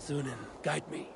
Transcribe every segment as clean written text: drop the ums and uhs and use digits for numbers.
Sunan, guide me.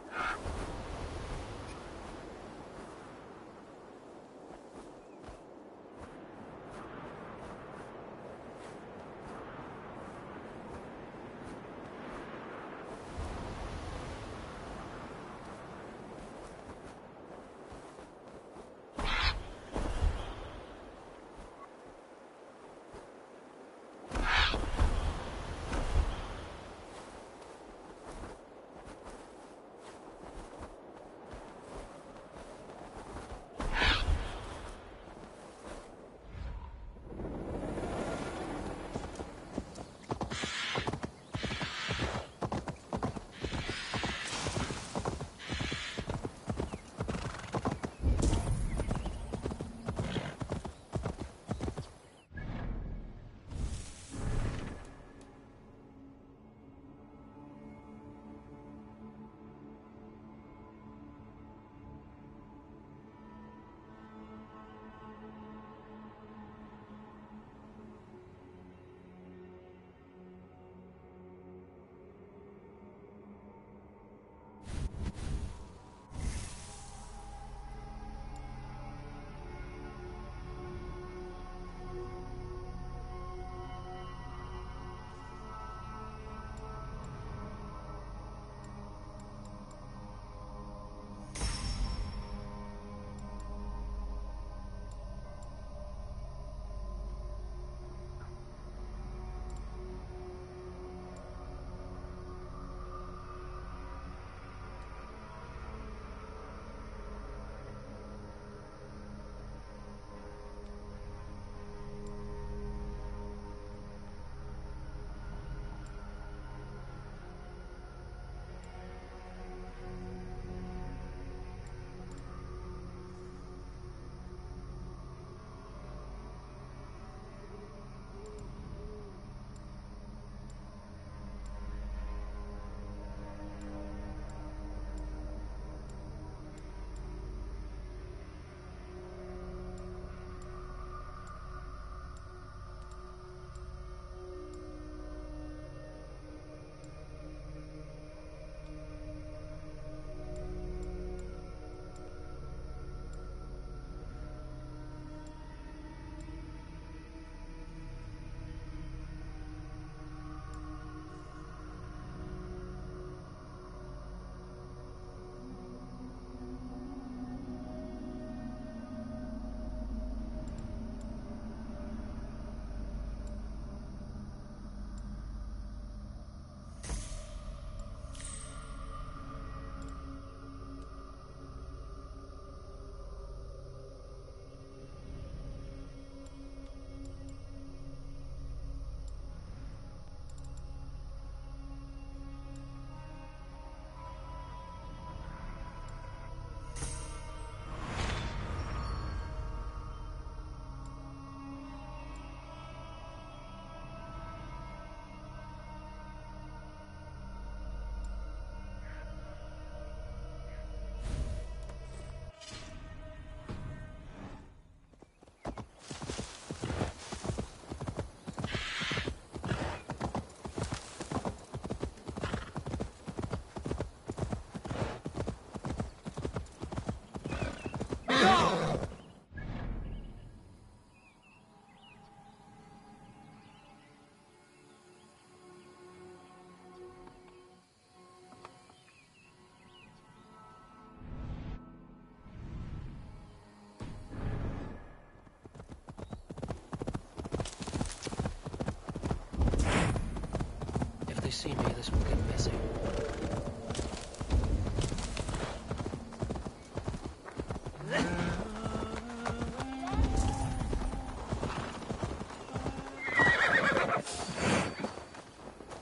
see me, this will get messy.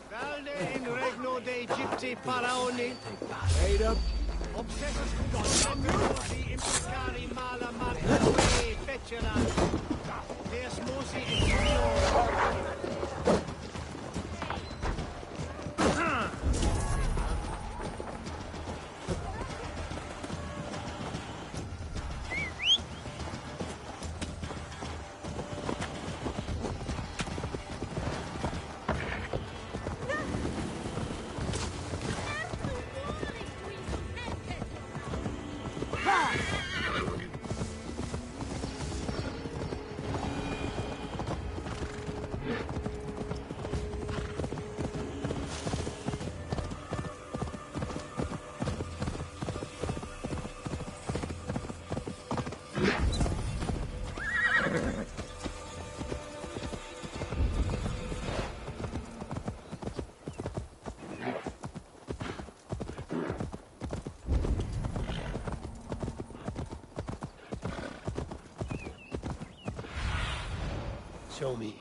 Valde in regno dei Gipti Paraoni. Wait up. Obsessus Godamiosi implicari mala marque feceran. Deus mosi in Show me.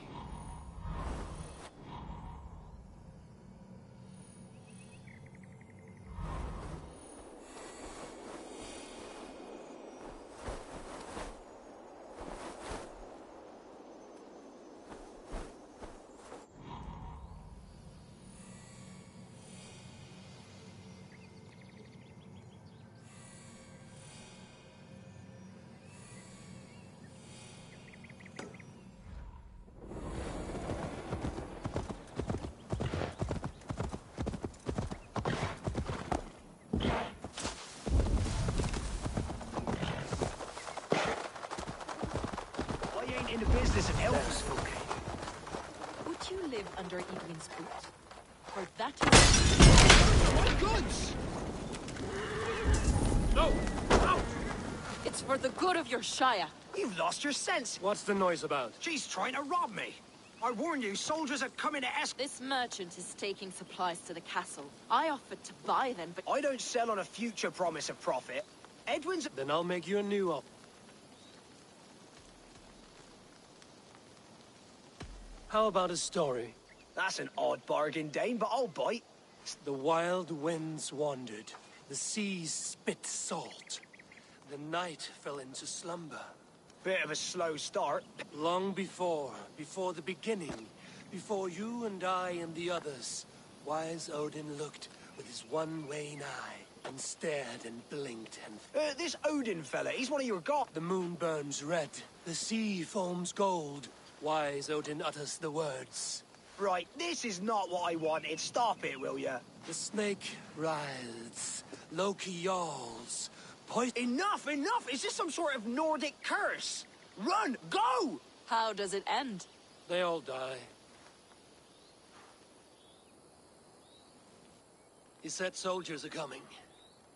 in the business of elves. Would you live under Evelyn's boot? For that My goods! No! Out! it's for the good of your Shire. You've lost your sense. What's the noise about? She's trying to rob me. I warned you, soldiers are coming to ask. This merchant is taking supplies to the castle. I offered to buy them, but I don't sell on a future promise of profit. Edwin's... Then I'll make you a new offer. How about a story? That's an odd bargain, Dane, but I'll bite. The wild winds wandered. The seas spit salt. The night fell into slumber. Bit of a slow start. Long before the beginning, before you and I and the others, wise Odin looked with his one-wane eye and stared and blinked and... This Odin fella, he's one of your gods. The moon burns red, the sea foams gold. Wise Odin utters the words. Right, this is not what I wanted. Stop it, will ya? The snake writhes, Loki yawls. Enough, enough! Is this some sort of Nordic curse? Run! Go! how does it end? They all die. He said soldiers are coming.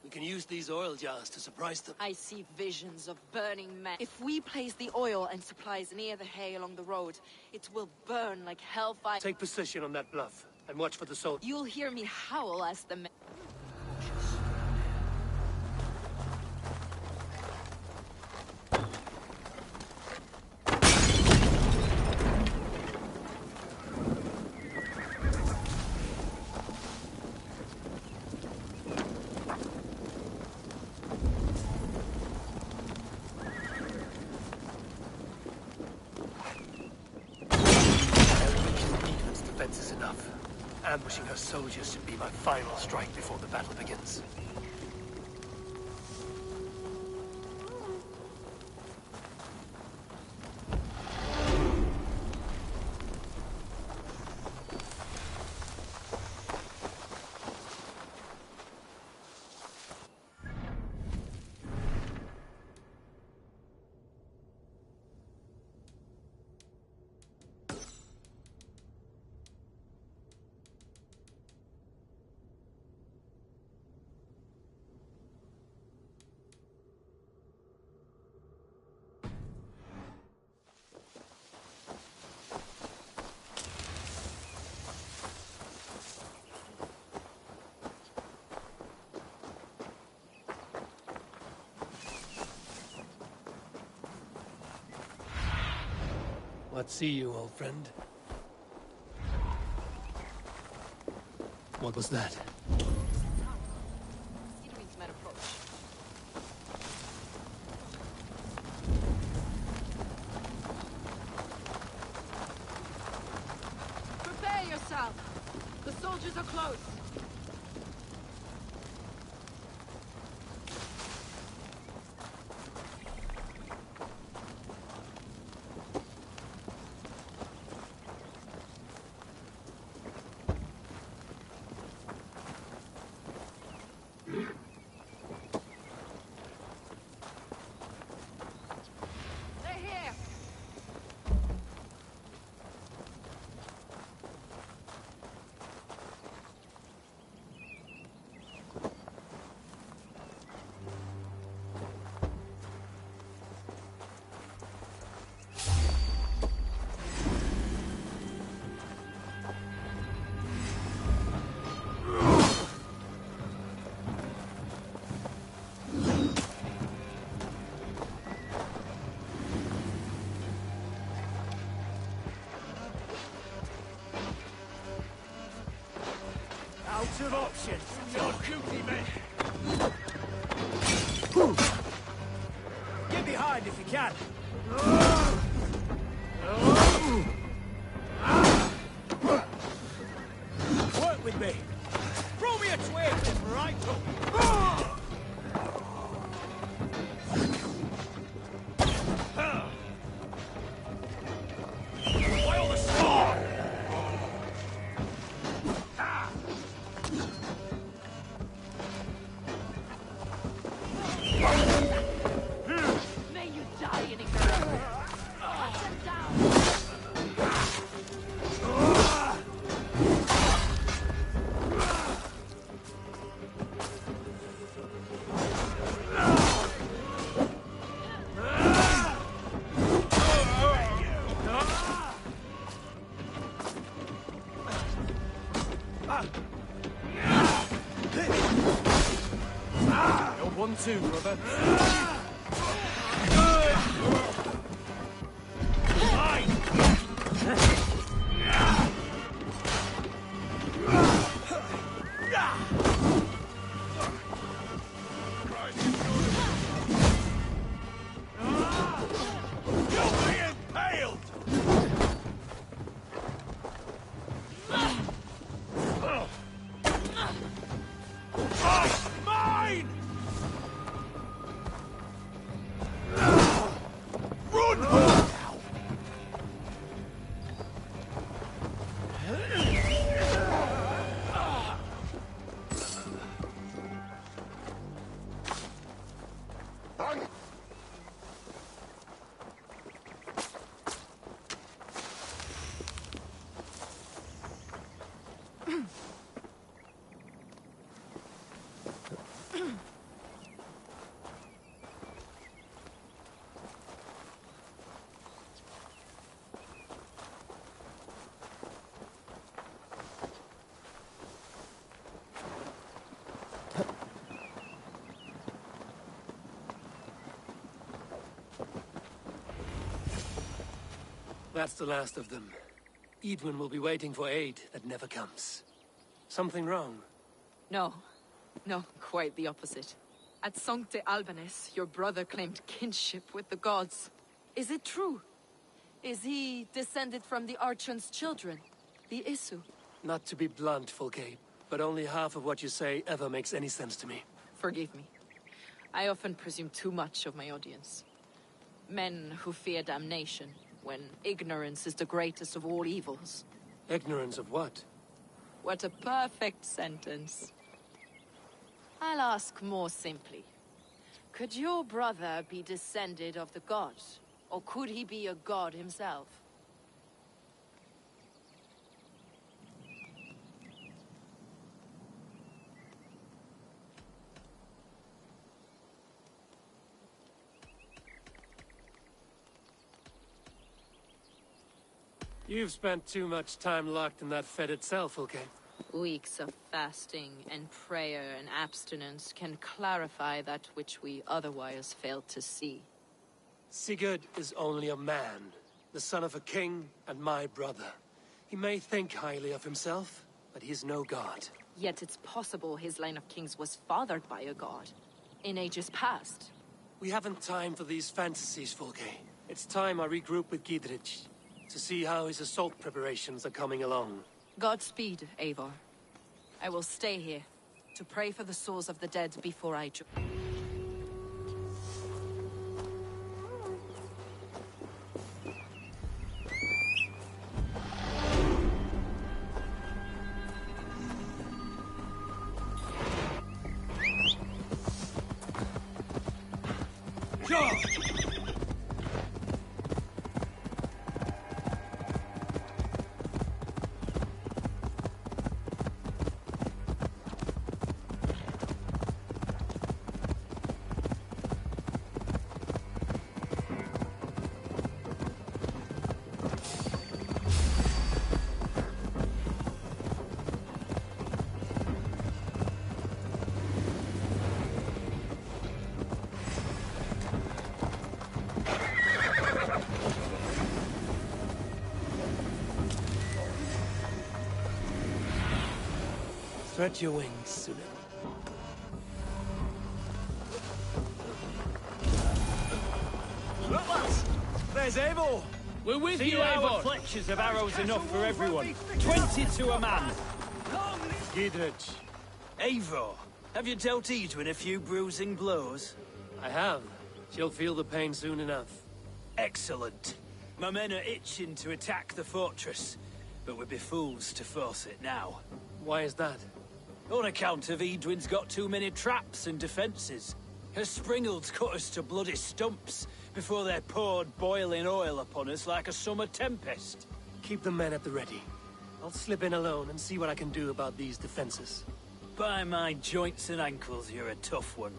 We can use these oil jars to surprise them. I see visions of burning men. If we place the oil and supplies near the hay along the road, it will burn like hellfire. Take position on that bluff and watch for the soldiers. You'll hear me howl as the men... Defense is enough. Ambushing her soldiers should be my final strike before the battle begins. What see you, old friend? What was that? Sidwingsmen approach. Prepare yourself! The soldiers are close! They're here! Out of options. Your cutie man. Get behind if you can. Work with me. Throw me a twig, right? Oil the sword! May you die in ignorance! Cut them down! You're 1-2, brother. You'll be impaled! Mine! Run! That's the last of them. Edwin will be waiting for aid that never comes. Something wrong? No. No, quite the opposite. At Sancte Albanus, your brother claimed kinship with the gods. Is it true? Is he descended from the Archon's children, the Isu? Not to be blunt, Fulke, but only half of what you say ever makes any sense to me. Forgive me. I often presume too much of my audience. Men who fear damnation, when ignorance is the greatest of all evils. Ignorance of what? What a perfect sentence. I'll ask more simply. Could your brother be descended of the gods? Or could he be a god himself? You've spent too much time locked in that fed itself, Fulke. Weeks of fasting and prayer and abstinence can clarify that which we otherwise fail to see. Sigurd is only a man. the son of a king and my brother. He may think highly of himself, but he is no god. Yet it's possible his line of kings was fathered by a god. In ages past. We haven't time for these fantasies, Fulke. It's time I regroup with Gidrich to see how his assault preparations are coming along. Godspeed, Eivor. I will stay here to pray for the souls of the dead before I join. Spread your wings, Sunan. Look, lads! There's Eivor! We're with See you, our Eivor! fletchers of arrows enough for everyone. 20 to a man. Gidrich. Eivor, have you dealt Edwin a few bruising blows? I have. She'll feel the pain soon enough. Excellent. My men are itching to attack the fortress, but we'd be fools to force it now. Why is that? On account of Edwin's got too many traps and defences. Her springalds cut us to bloody stumps before they poured boiling oil upon us like a summer tempest. Keep the men at the ready. I'll slip in alone and see what I can do about these defenses. By my joints and ankles, you're a tough one.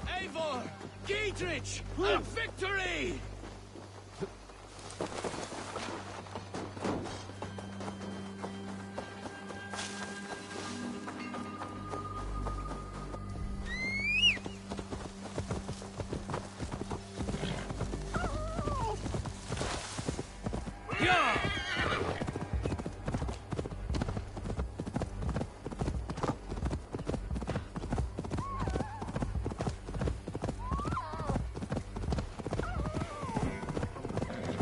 Eivor! Gidrich! A victory!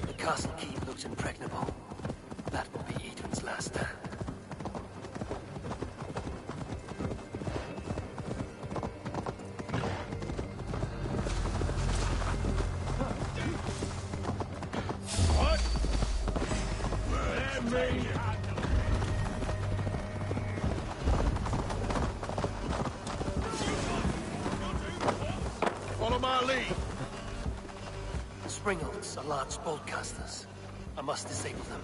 The castle keep looks impregnable. That will be Edwin's last stand. What? Let me... Follow my lead. The Springalds are large bolt casters. I must disable them.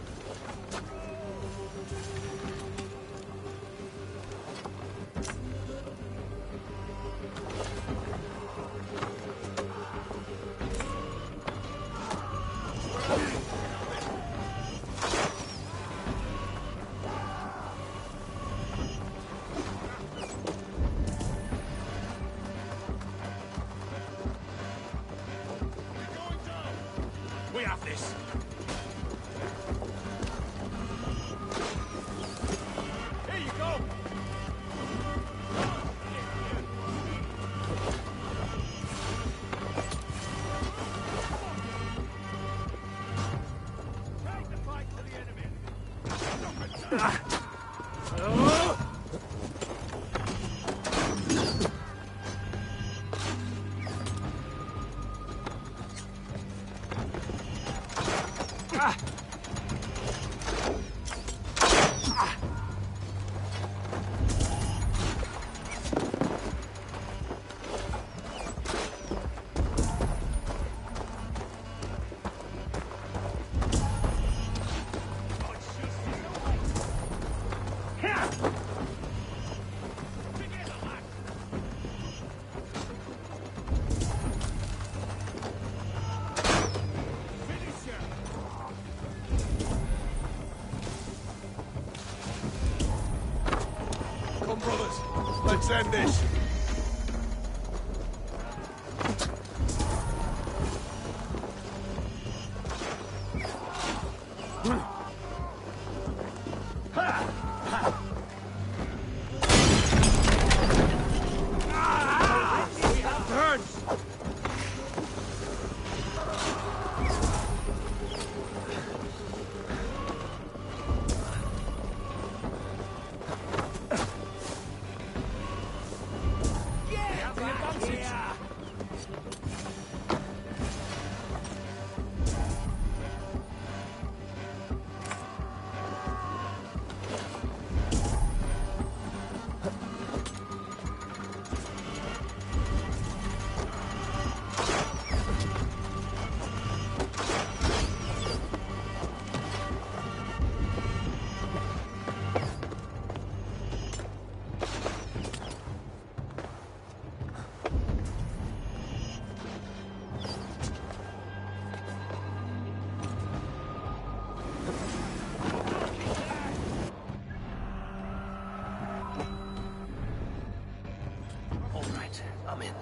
We have this. Here you go. Take the fight to the enemy. Come, brothers. Let's end this. it. All right, I'm in.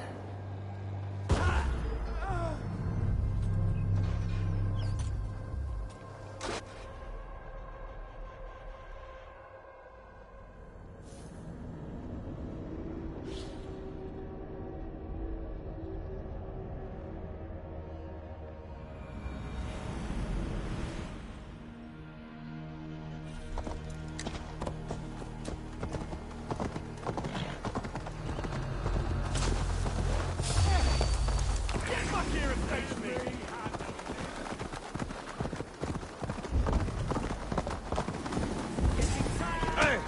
Get back here and face me! Hey!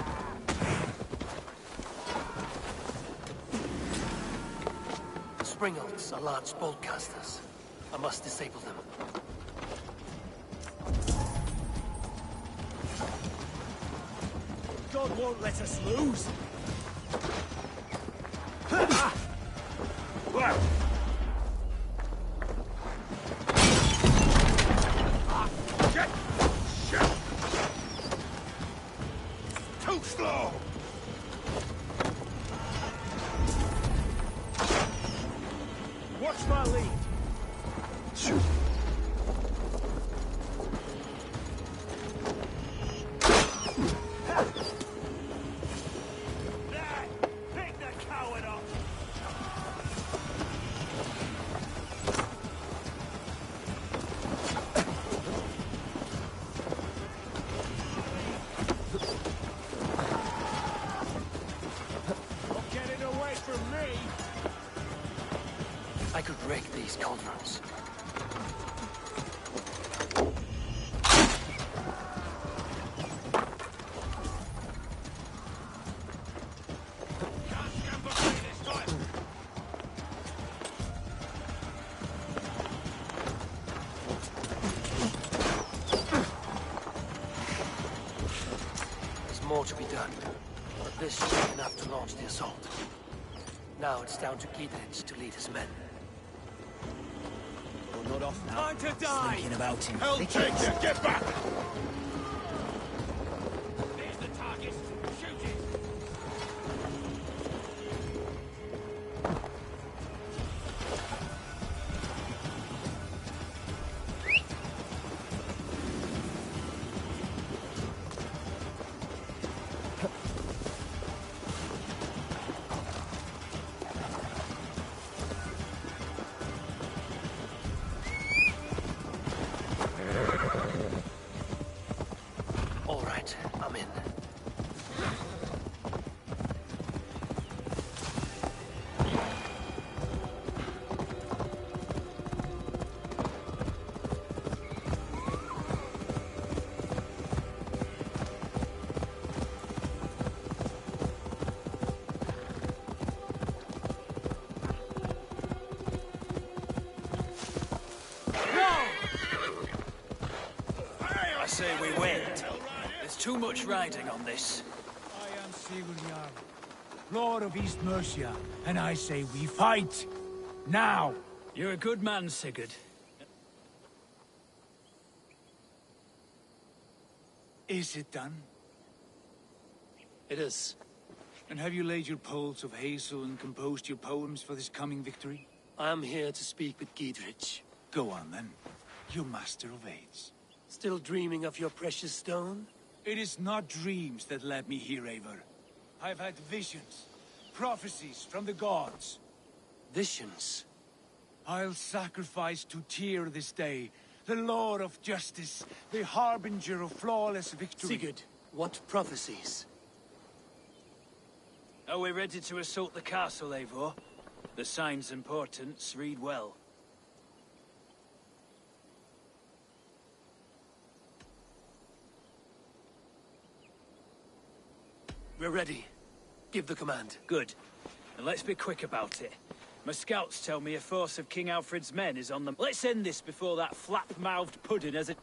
Springolds are large bolt casters. I must disable them. God won't let us lose. Shit! Shit! Too slow! Watch my lead. Shoot. There! Pick the coward up! Not getting away from me! I could wreck these cauldrons. Can't scamper free this time! There's more to be done, but this should be enough to launch the assault. Now it's down to Giedrich to lead his men. We're not off now. Time to die! Thinking about him. Hell take you! Get back! There's the target! Shoot it! All right, I'm in. I say we wait. There's too much riding on this. I am Sigurd Lord of East Mercia, and I say we fight! Now! You're a good man, Sigurd. Is it done? It is. And have you laid your poles of hazel and composed your poems for this coming victory? I am here to speak with Giedrich. Go on then, you master of aids. Still dreaming of your precious stone? It is not dreams that led me here, Eivor. I've had visions, prophecies from the gods. Visions? I'll sacrifice to Tyr this day, the Lord of Justice, the harbinger of flawless victory. Sigurd, what prophecies? Are we ready to assault the castle, Eivor? The signs and portents read well. We're ready. Give the command. Good. And let's be quick about it. My scouts tell me a force of King Alfred's men is on them. Let's end this before that flap-mouthed pudding has a...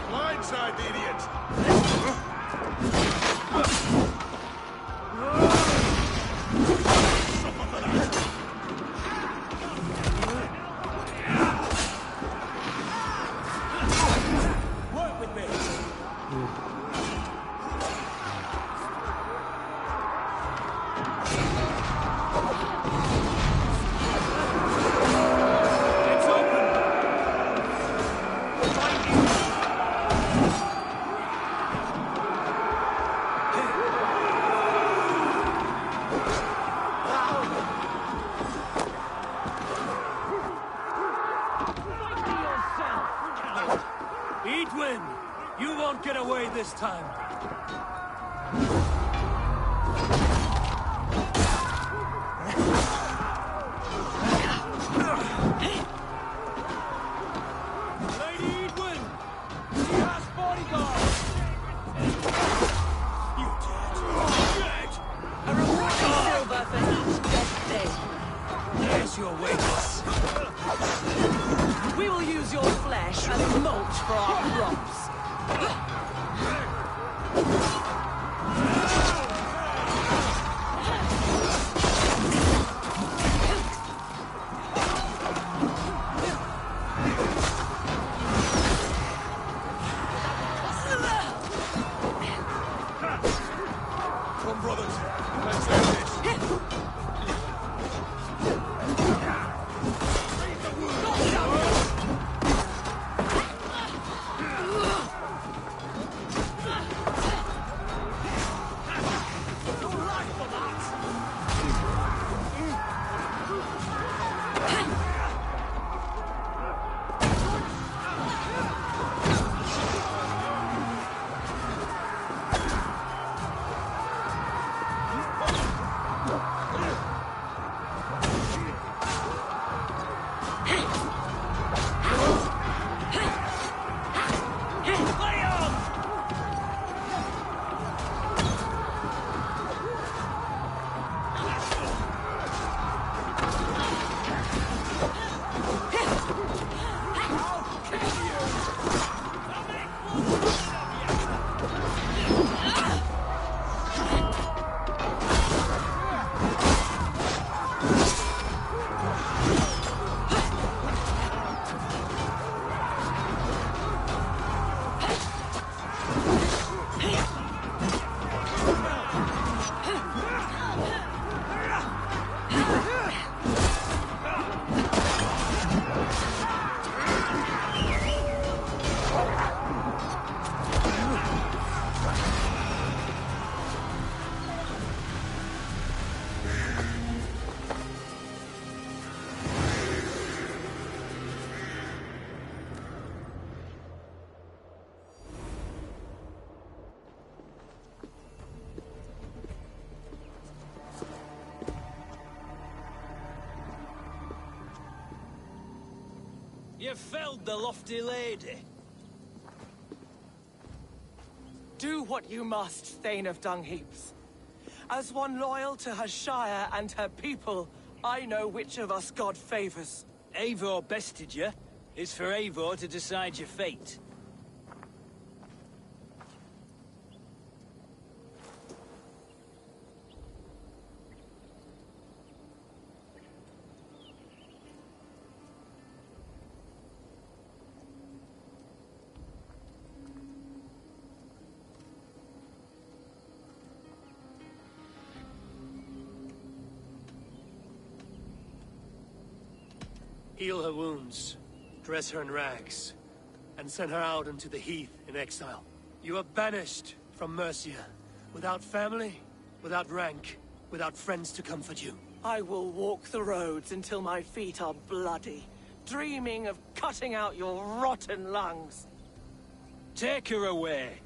Blindside, idiot! Work with me! It's open! Edwin! You won't get away this time. Lady Edwin! She has bodyguards! You dead! A reward in silver for each dead day. There's your wages. We will use your flesh as mulch for our crops. Come, brothers. Let's end this. You felled the lofty lady. Do what you must, Thane of Dungheaps. As one loyal to her shire and her people, I know which of us God favors. Eivor bested you. It's for Eivor to decide your fate. Heal her wounds, dress her in rags, and send her out into the heath in exile. You are banished from Mercia, without family, without rank, without friends to comfort you. I will walk the roads until my feet are bloody, dreaming of cutting out your rotten lungs. Take her away.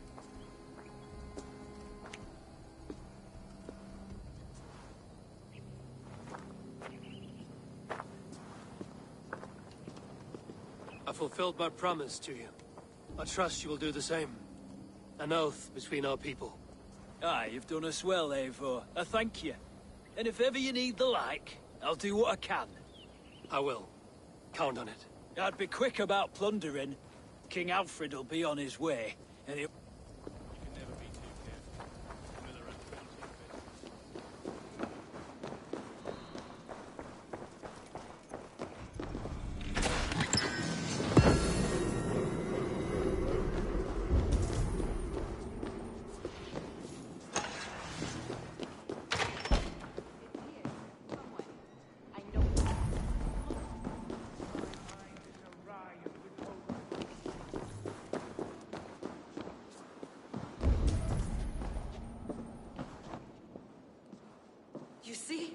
I fulfilled my promise to you. I trust you will do the same. An oath between our people. Aye, you've done us well, Eivor. I thank you. And if ever you need the like, I'll do what I can. I will. Count on it. I'd be quick about plundering. King Alfred will be on his way, and he'll... You see?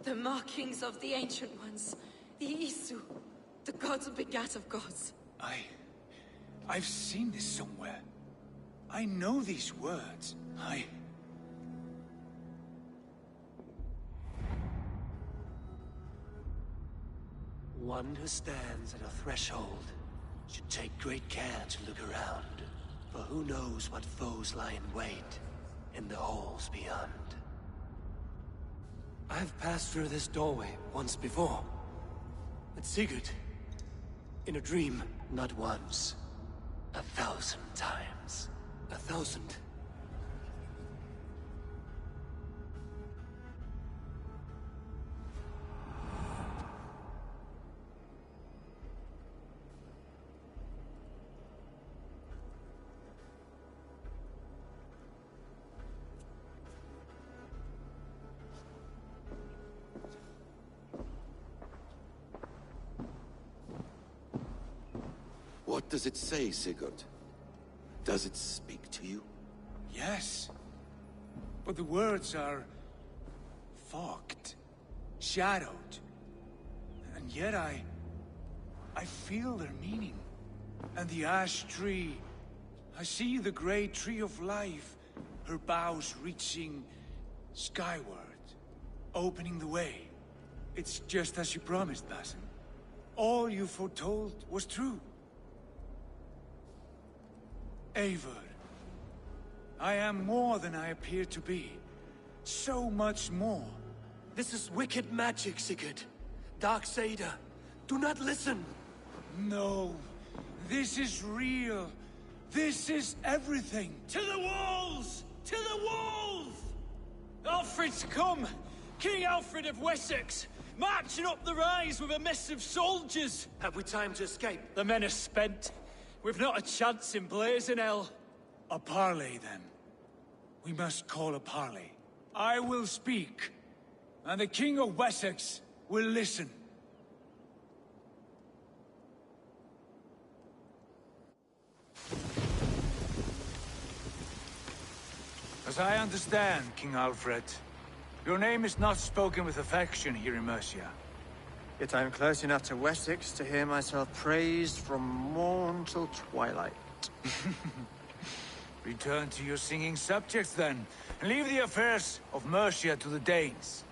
The markings of the Ancient Ones. The Isu. The gods begat of gods. I've seen this somewhere. I know these words. One who stands at a threshold should take great care to look around. For who knows what foes lie in wait in the halls beyond. I've passed through this doorway once before. With Sigurd. In a dream, not once. 1,000 times. 1,000. What does it say, Sigurd? Does it speak to you? Yes. But the words are... fogged. Shadowed. And yet I feel their meaning. And the ash tree... I see the great tree of life. Her boughs reaching... skyward. Opening the way. It's just as you promised, Basim. All you foretold was true. Eivor, I am more than I appear to be. So much more. This is wicked magic, Sigurd. Darksader. Do not listen. No. This is real. This is everything. To the walls! To the walls! Alfred's come! King Alfred of Wessex! Marching up the rise with a mess of soldiers! Have we time to escape? The men are spent. We've not a chance in blazing hell. A parley, then. We must call a parley. I will speak, and the King of Wessex will listen. As I understand, King Alfred, your name is not spoken with affection here in Mercia. Yet I am close enough to Wessex to hear myself praised from morn till twilight. Return to your singing subjects, then, and leave the affairs of Mercia to the Danes.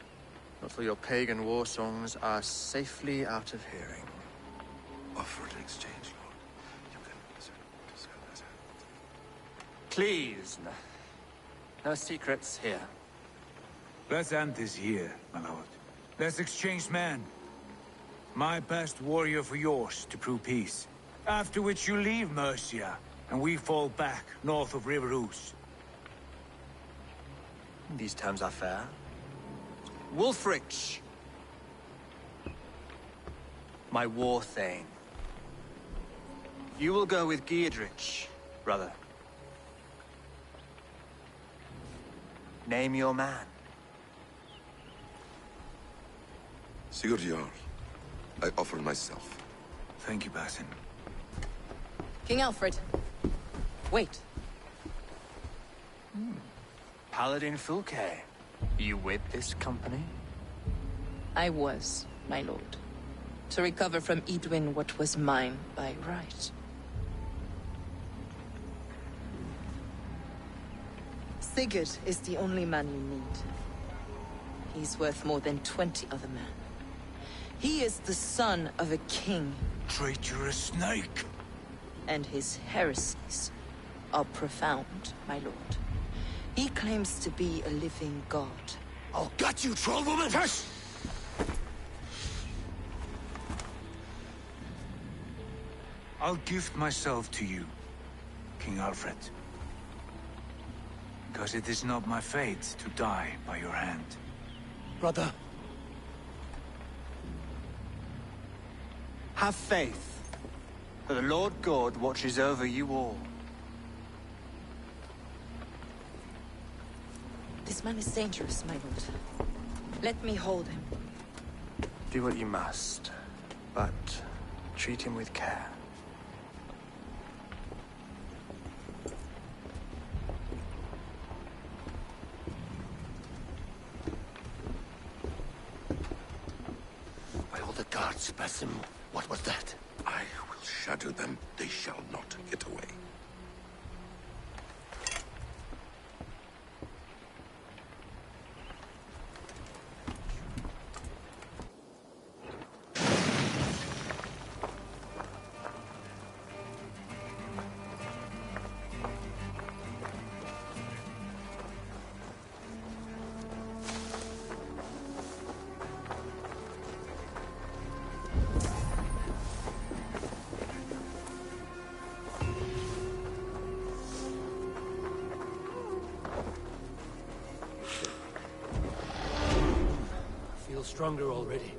Not till your pagan war songs are safely out of hearing. Offer to exchange, Lord. You can... Please, no secrets here. Let's end this here, my lord. Let's exchange men. My best warrior for yours to prove peace. After which you leave Mercia, and we fall back north of River Ouse. These terms are fair. Wulfrich! My war thane. You will go with Geodrich, brother. Name your man. Sigurd Jarl, I offer myself. Thank you, Basin. King Alfred. Wait. Paladin Fulke. You with this company? I was, my lord. To recover from Edwin what was mine by right. Sigurd is the only man you need. He's worth more than 20 other men. He is the son of a king. Traitorous snake! And his heresies are profound, my lord. He claims to be a living god. I'll gut you, troll woman! Hush! I'll gift myself to you, King Alfred. Because it is not my fate to die by your hand. Brother, Have faith, for the Lord God watches over you all. This man is dangerous, my lord. Let me hold him. Do what you must, but treat him with care. by all the gods, Basim, what was that? I will shatter them. They shall not get away. Feel stronger already.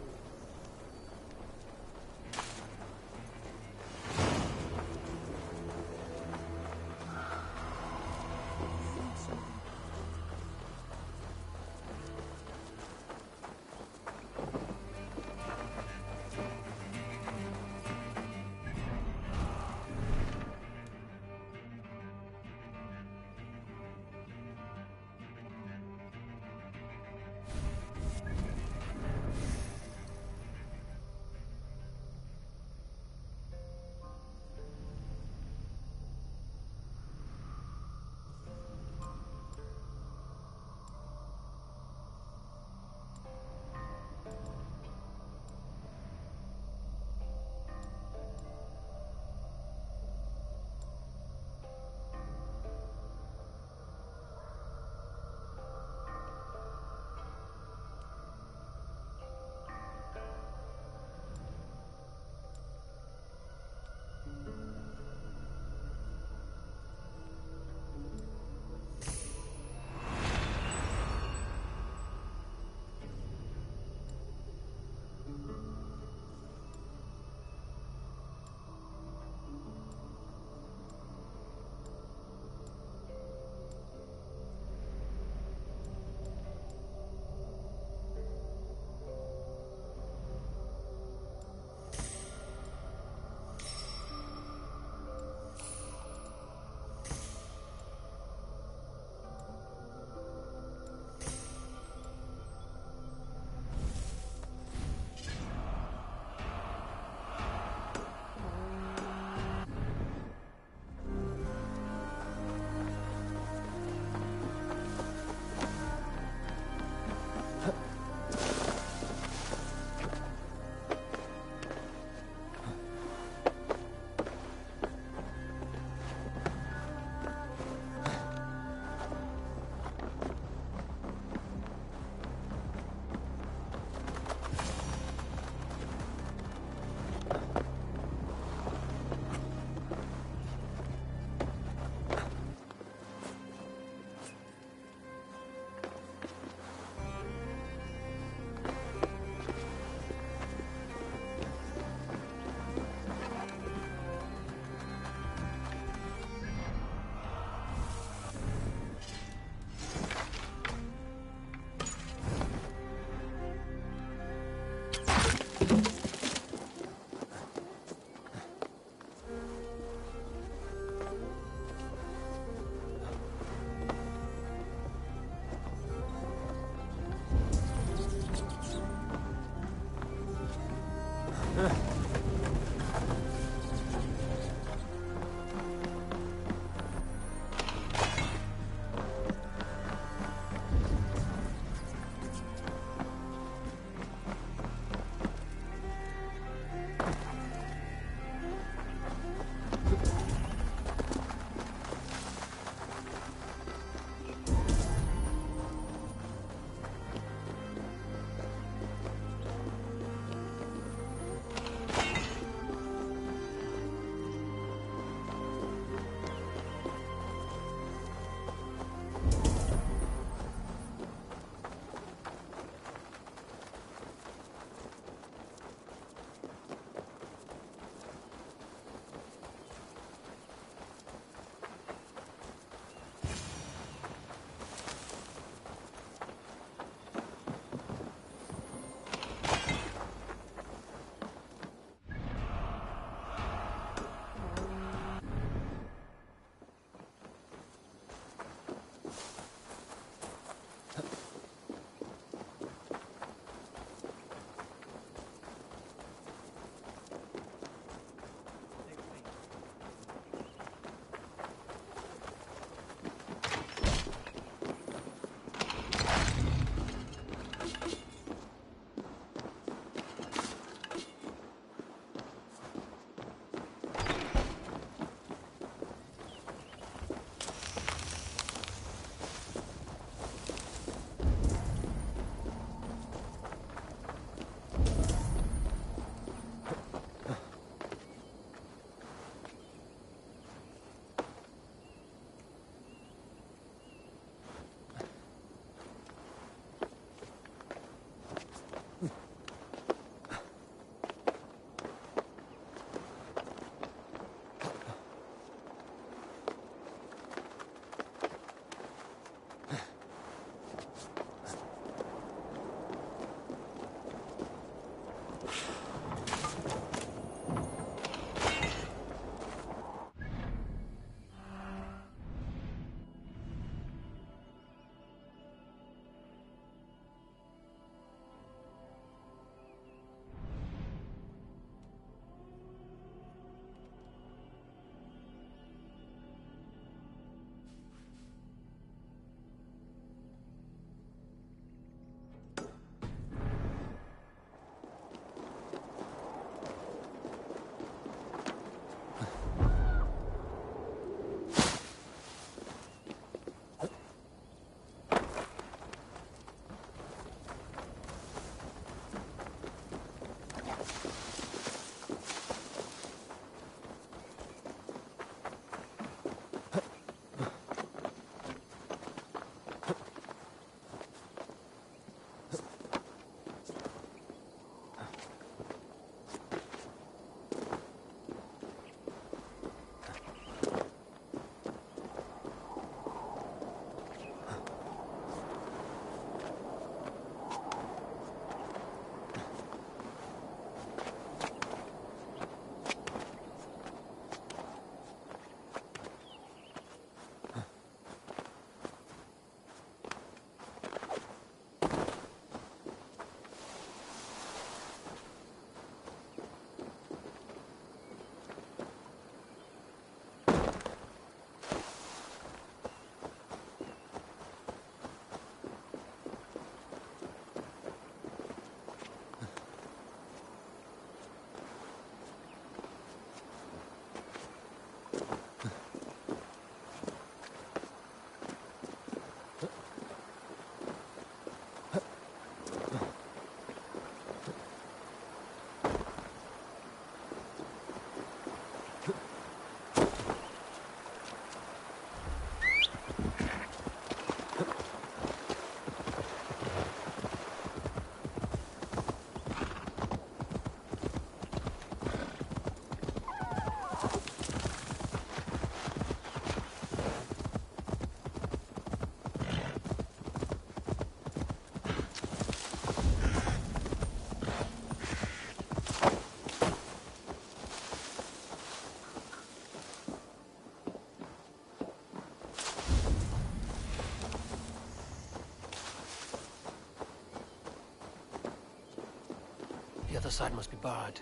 other side must be barred.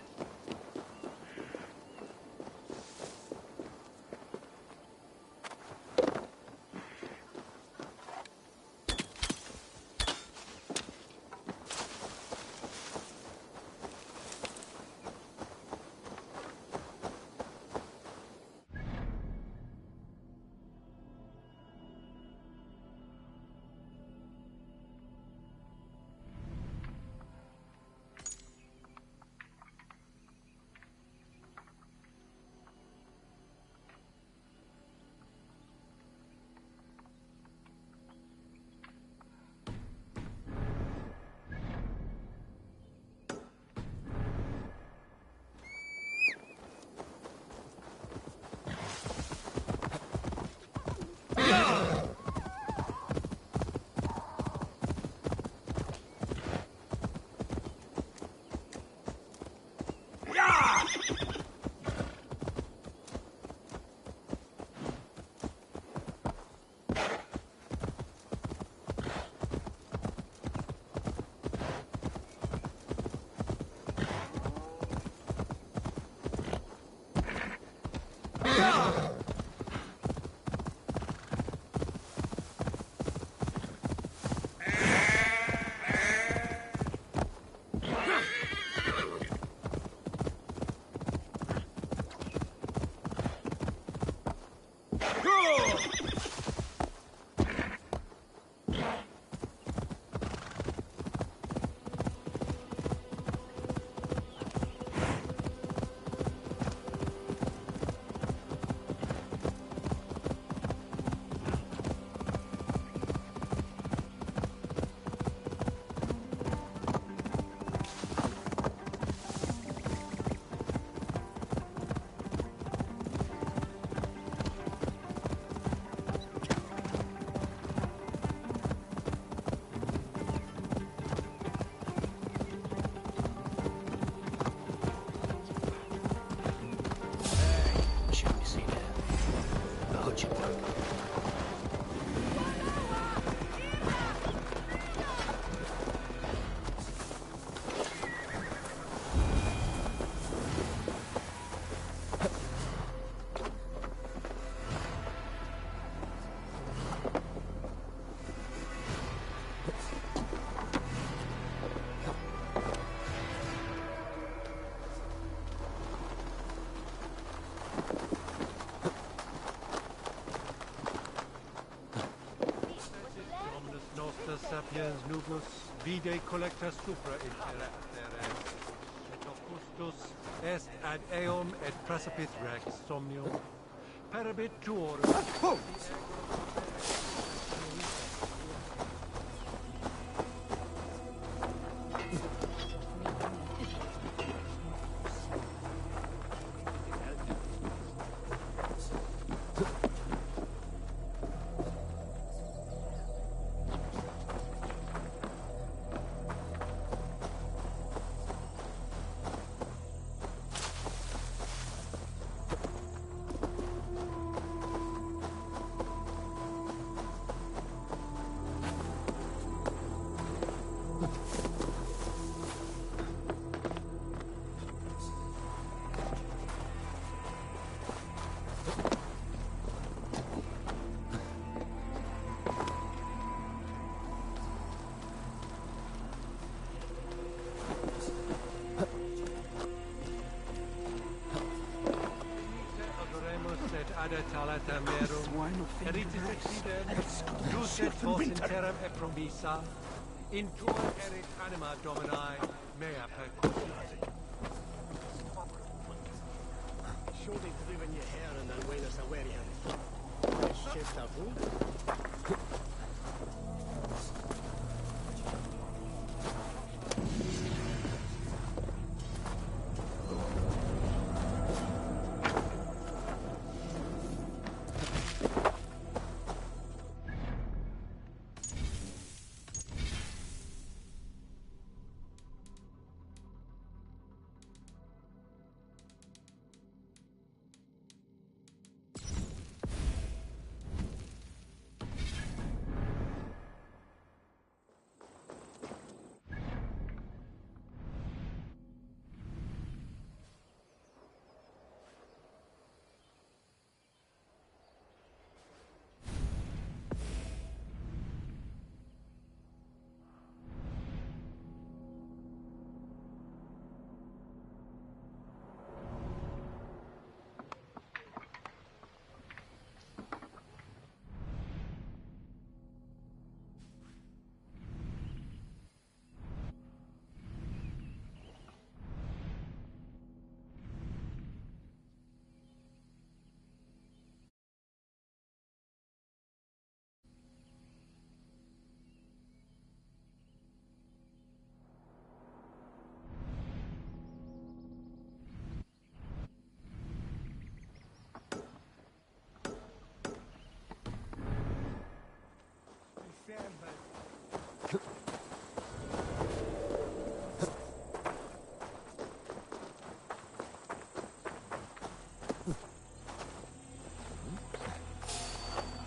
Sapiens nubus vide collecta supra in terra terres et opustus est ad eum et precipit rex somnium parabit tuorum. Eritis exidem, lucet vos in terram e promissa, in tuum erit anima Domini, mea percussit. Surely driven your hair and then wait us away here. Shift our food.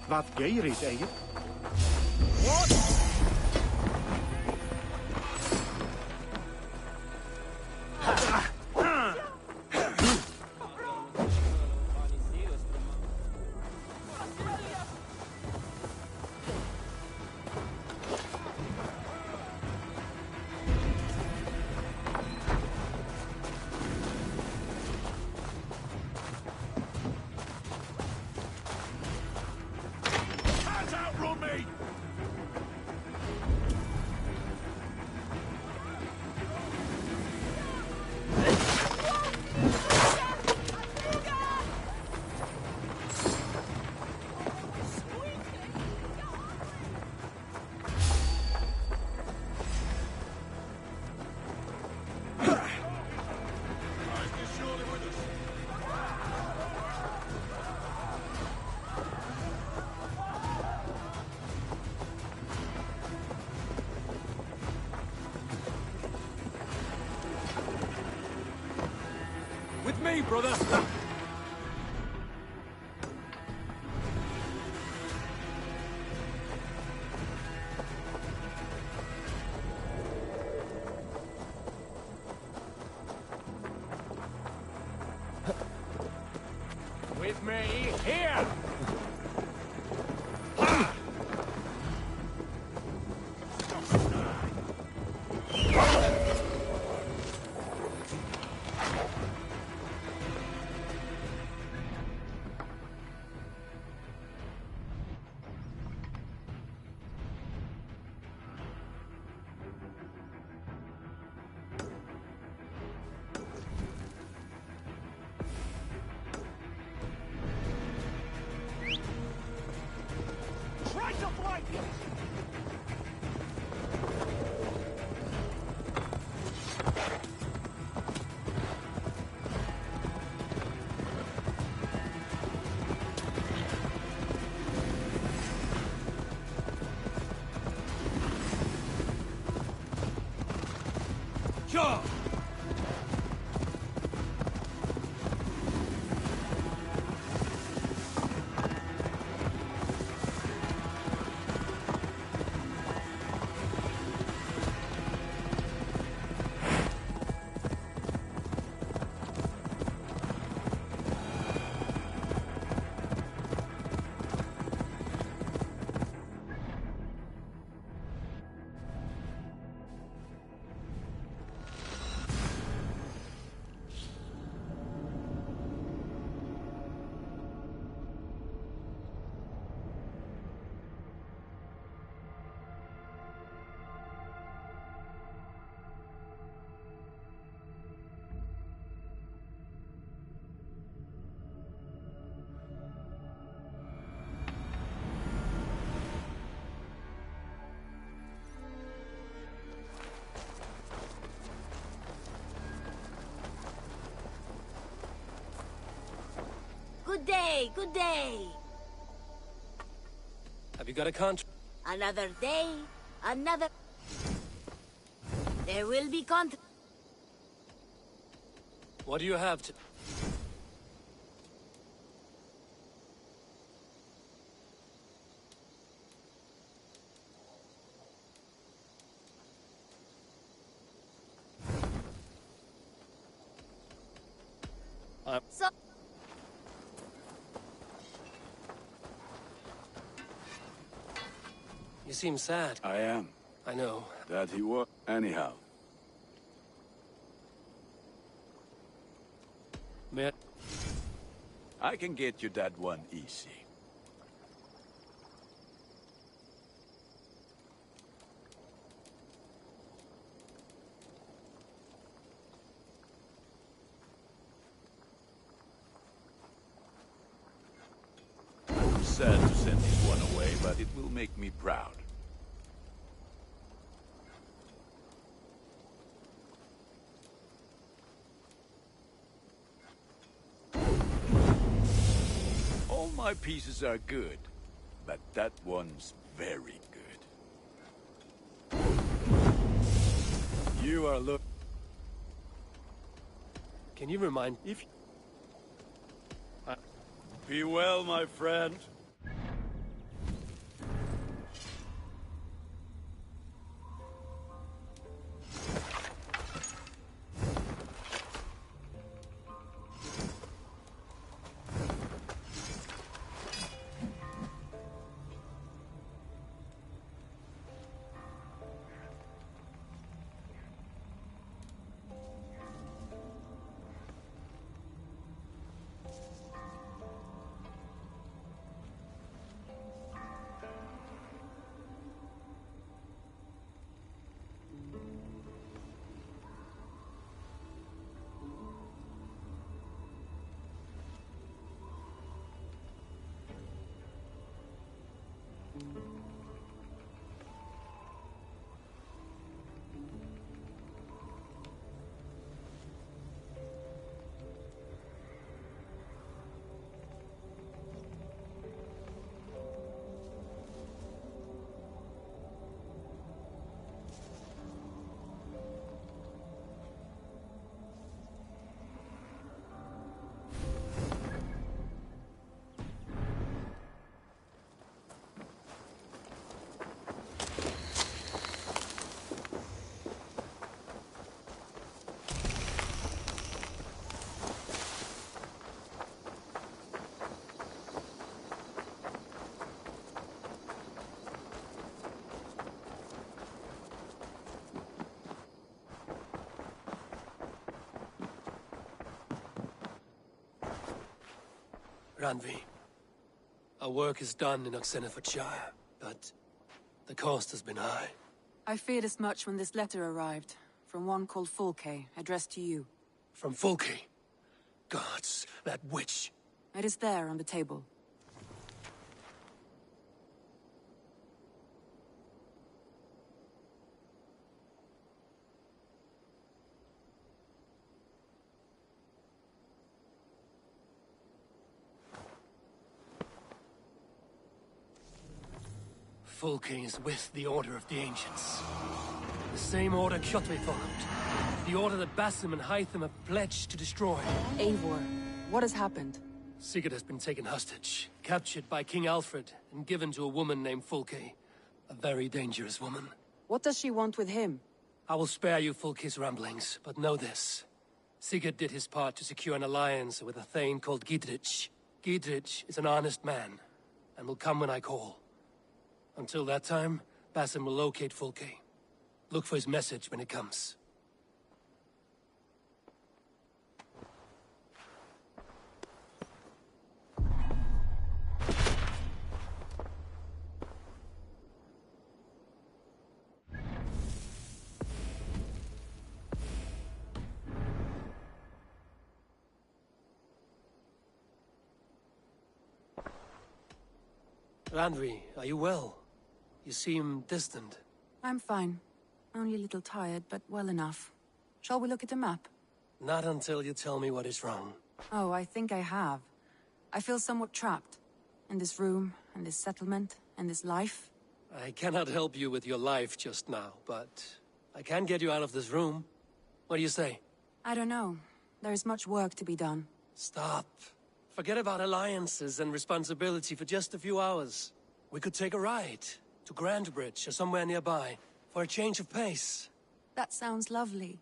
Vad geirit ei? With me, brother! With me, here! Sure! Good day, good day. Have you got a contract? Another day, another... There will be What do you have to... So... You seem sad. I am. I know. That he was. Anyhow. May I can get you that one easy. I'm sad to send this one away, but it will make me proud. All my pieces are good, but that one's very good. You are Can you remind... If be well, my friend. Randvi. Our work is done in Oxenfordshire, but the cost has been high. I feared as much when this letter arrived, from one called Fulke, addressed to you. From Fulke? Gods, that witch! It is there on the table. Fulke is with the Order of the Ancients. The same order Kjotve followed. The order that Basim and Hytham have pledged to destroy. Eivor, what has happened? Sigurd has been taken hostage, captured by King Alfred, and given to a woman named Fulke. A very dangerous woman. What does she want with him? I will spare you Fulke's ramblings, but know this. Sigurd did his part to secure an alliance with a thane called Gidrich. Gidrich is an honest man, and will come when I call. Until that time, Basim will locate Fulke. Look for his message when it comes. Randvi, are you well? You seem distant. I'm fine. Only a little tired, but well enough. Shall we look at the map? Not until you tell me what is wrong. Oh, I think I have. I feel somewhat trapped. In this room, and this settlement, and this life. I cannot help you with your life just now, but I can get you out of this room. What do you say? I don't know. There is much work to be done. Stop. Forget about alliances and responsibility for just a few hours. We could take a ride to Grandbridge or somewhere nearby for a change of pace. That sounds lovely.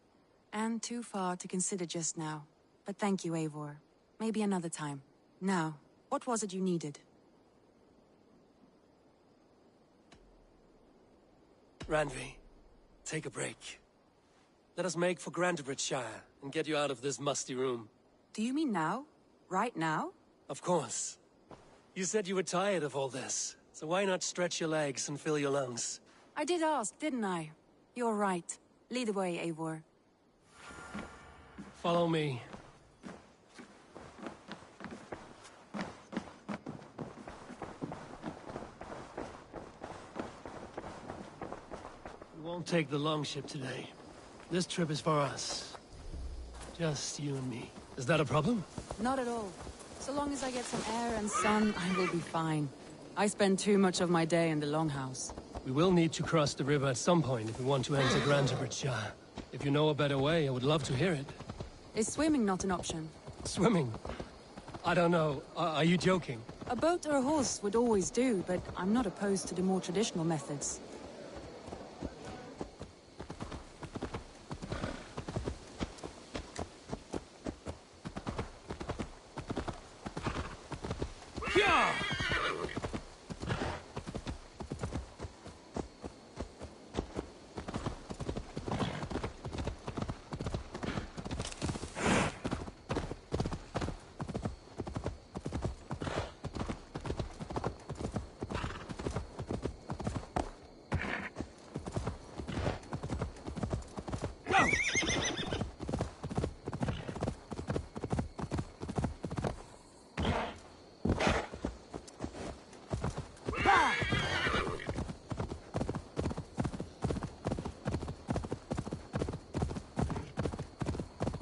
And too far to consider just now. But thank you, Eivor. Maybe another time. Now, what was it you needed? Randvi, take a break. Let us make for Grandbridgeshire and get you out of this musty room. Do you mean now? Right now? Of course. You said you were tired of all this, so why not stretch your legs and fill your lungs? I did ask, didn't I? You're right. Lead the way, Eivor. Follow me. We won't take the longship today. This trip is for us. Just you and me. Is that a problem? Not at all. So long as I get some air and sun, I will be fine. I spend too much of my day in the Longhouse. We will need to cross the river at some point if we want to enter Grandbridgeshire. If you know a better way, I would love to hear it. Is swimming not an option? Swimming? I don't know. Are you joking? A boat or a horse would always do, but I'm not opposed to the more traditional methods.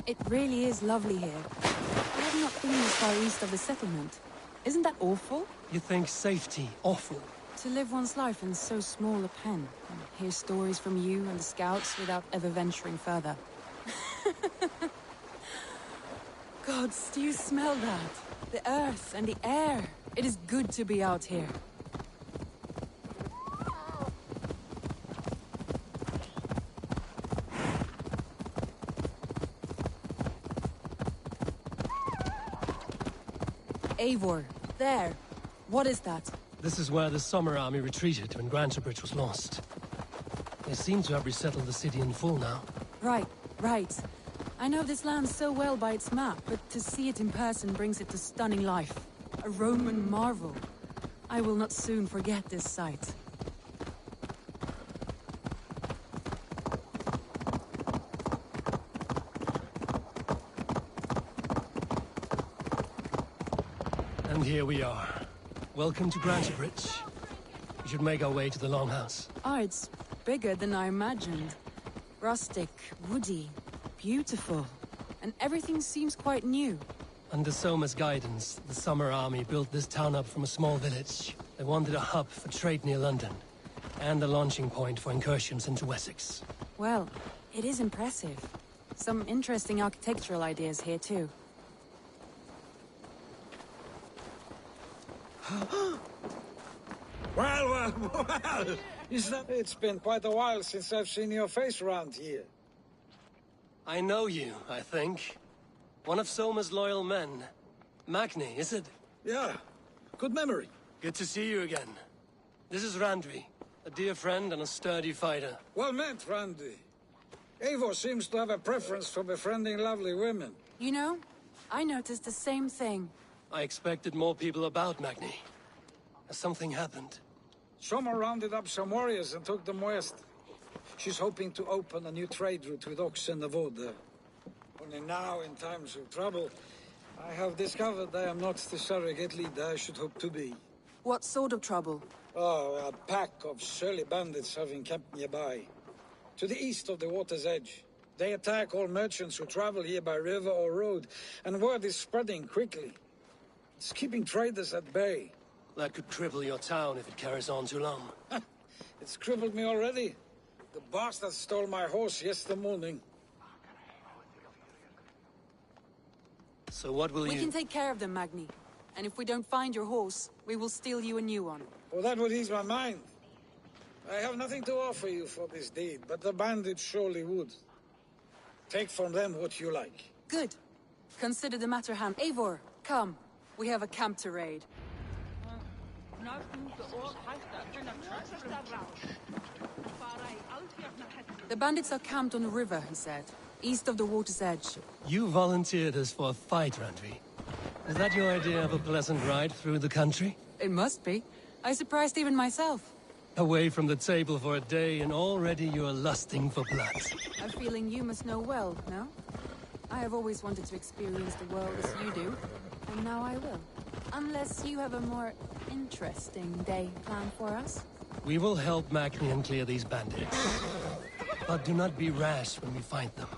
It really is lovely here. I have not been this far east of the settlement. Isn't that awful? You think safety awful? To live one's life in so small a pen, and hear stories from you and the scouts without ever venturing further. Gods, do you smell that? The earth and the air. It is good to be out here. Eivor, there. What is that? This is where the Summer Army retreated when Grantebridge was lost. They seem to have resettled the city in full now. Right, right. I know this land so well by its map, but to see it in person brings it to stunning life. A Roman marvel. I will not soon forget this sight. And here we are. Welcome to Bridge. We should make our way to the Longhouse. Ah, it's bigger than I imagined. Rustic, woody, beautiful. And everything seems quite new. Under Soma's guidance, the Summer Army built this town up from a small village. They wanted a hub for trade near London, and a launching point for incursions into Wessex. Well, it is impressive. Some interesting architectural ideas here too. Well. It's been quite a while since I've seen your face around here. I know you, I think. One of Soma's loyal men. Magni, is it? Yeah, good memory. Good to see you again. This is Randvi, a dear friend and a sturdy fighter. Well met, Randvi. Eivor seems to have a preference for befriending lovely women. You know, I noticed the same thing. I expected more people about Magni. Has something happened? Soma rounded up some warriors and took them west. She's hoping to open a new trade route with Ox and the Voda. Only now, in times of trouble, I have discovered I am not the surrogate leader I should hope to be. What sort of trouble? Oh, a pack of surly bandits have encamped nearby. To the east of the water's edge. They attack all merchants who travel here by river or road, and word is spreading quickly. It's keeping traders at bay. That could cripple your town if it carries on too long. It's crippled me already. The bastard stole my horse yesterday morning. So what will We can take care of them, Magni. And if we don't find your horse, we will steal you a new one. Well, that would ease my mind. I have nothing to offer you for this deed, but the bandits surely would. Take from them what you like. Good. Consider the matter hand. Eivor, come. We have a camp to raid. The bandits are camped on the river, he said. East of the water's edge. You volunteered us for a fight, Randvi. Is that your idea of a pleasant ride through the country? It must be. I surprised even myself. Away from the table for a day and already you are lusting for blood. A feeling you must know well, no? I have always wanted to experience the world as you do, and now I will. Unless you have a more interesting day planned for us? We will help Magni clear these bandits. But do not be rash when we find them.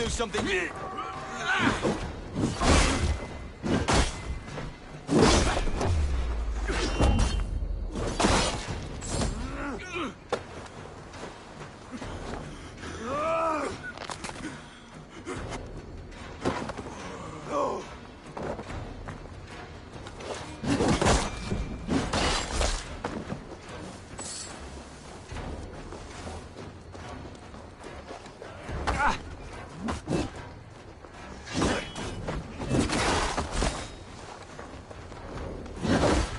Something.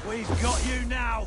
We've got you now!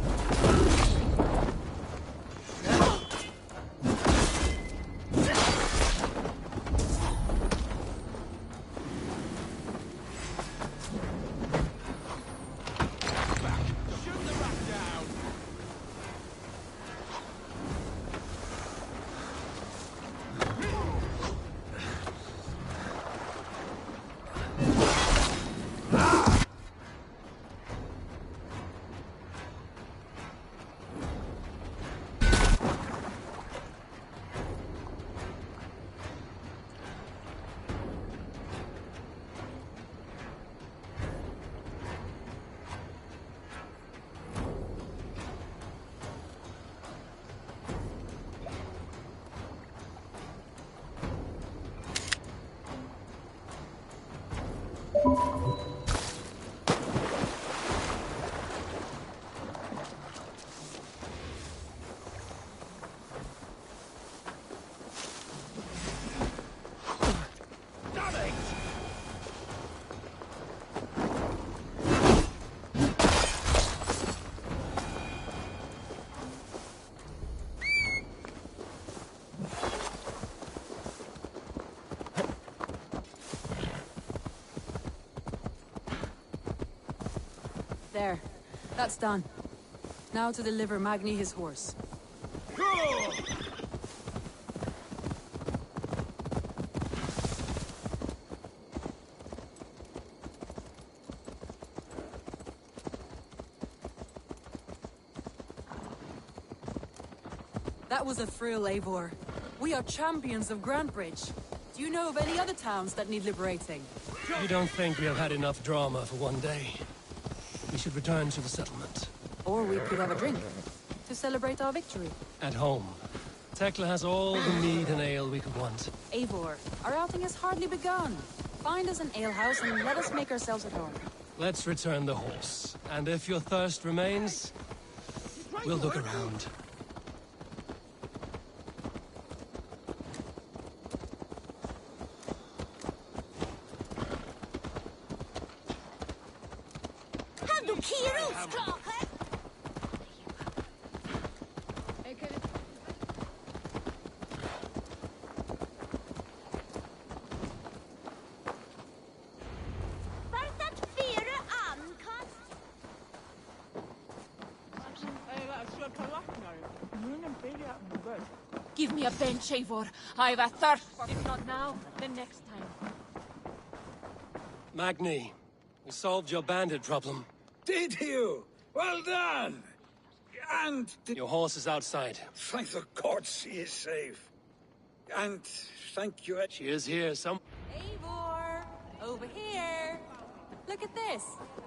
There. That's done. Now to deliver Magni his horse. That was a thrill, Eivor. We are champions of Grantebridge. Do you know of any other towns that need liberating? You don't think we have had enough drama for one day? We should return to the settlement. Or we could have a drink, to celebrate our victory. At home. Tekla has all the mead and ale we could want. Eivor, our outing has hardly begun. Find us an alehouse and let us make ourselves at home. Let's return the horse. And if your thirst remains, we'll look around. Give me a bench, Eivor. I've a thirst. If not now, then next time. Magni, we solved your bandit problem. Did you? Well done! And... Your horse is outside. Thank the gods he is safe. And thank you... She is here, Eivor! Over here! Look at this!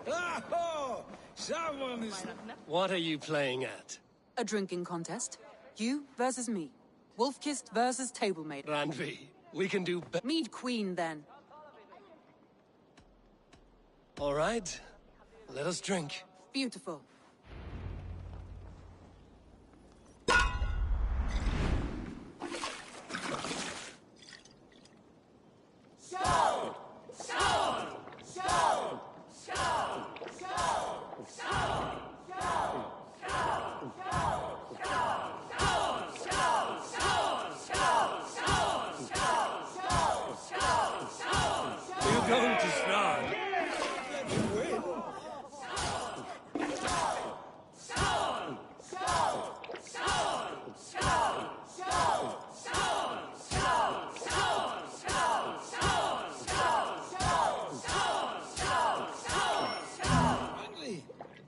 Oh! Someone is... What are you playing at? A drinking contest. You versus me. Wolf-kissed versus table-mate. Randvi, we can do Mead Queen, then. All right. Let us drink. Beautiful.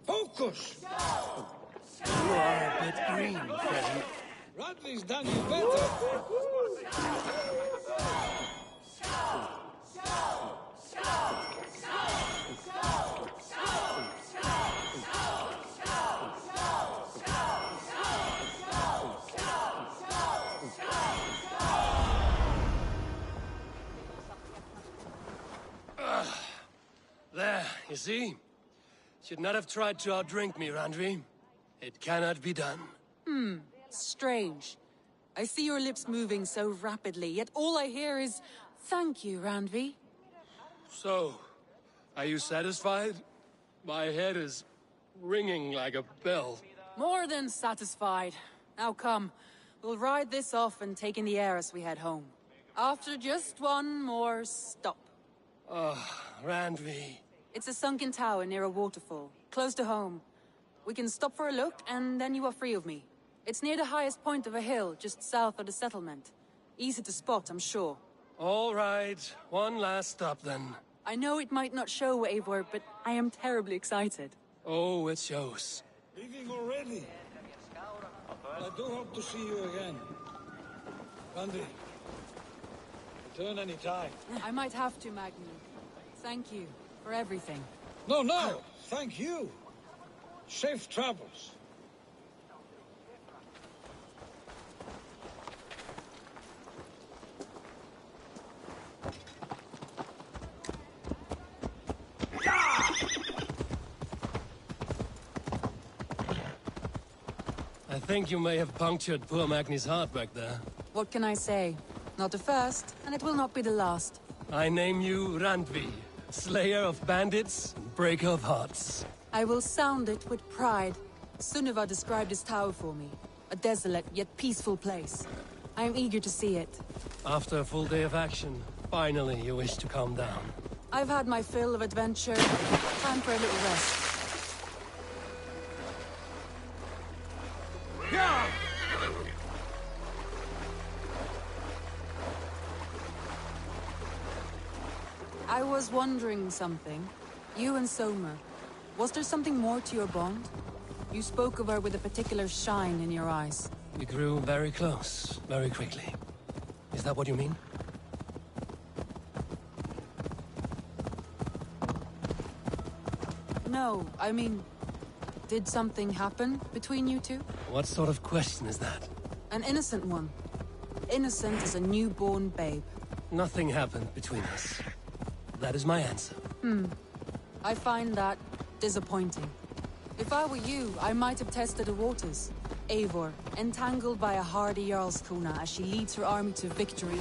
Focus! You are a bit green, friend. Radley's done you better. There, you see? Should not have tried to outdrink me, Randvi. It cannot be done. Strange. I see your lips moving so rapidly, yet all I hear is, thank you, Randvi. So, are you satisfied? My head is ringing like a bell. More than satisfied. Now come, we'll ride this off and take in the air as we head home. After just one more stop. Randvi. It's a sunken tower near a waterfall, close to home. We can stop for a look, and then you are free of me. It's near the highest point of a hill, just south of the settlement. Easy to spot, I'm sure. All right, one last stop then. I know it might not show, Eivor, but I am terribly excited. Oh, it shows. Leaving already? I do hope to see you again. Randy, return any time. I might have to, Magni. Thank you for everything. No, thank you. Safe travels. I think you may have punctured poor Magni's heart back there. What can I say? Not the first, and it will not be the last. I name you Randvi, slayer of bandits, breaker of hearts. I will sound it with pride. Sunniva described this tower for me. A desolate yet peaceful place. I am eager to see it. After a full day of action, finally you wish to calm down. I've had my fill of adventure. Time for a little rest. I was wondering something. You and Soma, was there something more to your bond? You spoke of her with a particular shine in your eyes. We grew very close, very quickly. Is that what you mean? No, I mean, did something happen between you two? What sort of question is that? An innocent one. Innocent as a newborn babe. Nothing happened between us. That is my answer. I find that disappointing. If I were you, I might have tested the waters. Eivor, entangled by a hardy Jarlskona as she leads her army to victory.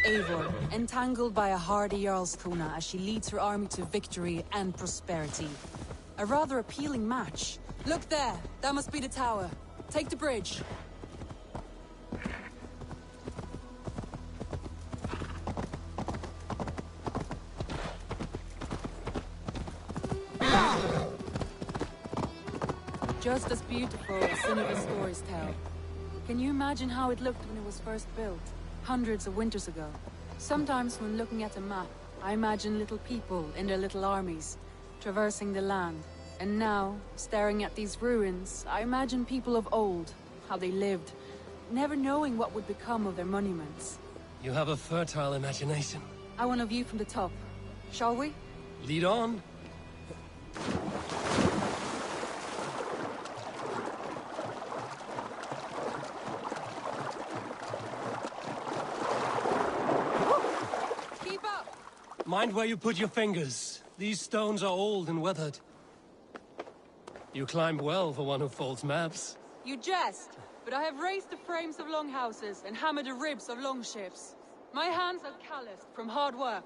Eivor, entangled by a hardy Jarlskona as she leads her army to victory and prosperity. A rather appealing match. Look there! That must be the tower. Take the bridge. Just as beautiful as some of the stories tell. Can you imagine how it looked when it was first built? Hundreds of winters ago. Sometimes when looking at a map, I imagine little people in their little armies, traversing the land. And now, staring at these ruins, I imagine people of old, how they lived, never knowing what would become of their monuments. You have a fertile imagination. I want a view from the top. Shall we? Lead on. Keep up! Mind where you put your fingers. These stones are old and weathered. You climb well for one who folds maps. You jest, but I have raised the frames of longhouses and hammered the ribs of longships. My hands are calloused from hard work.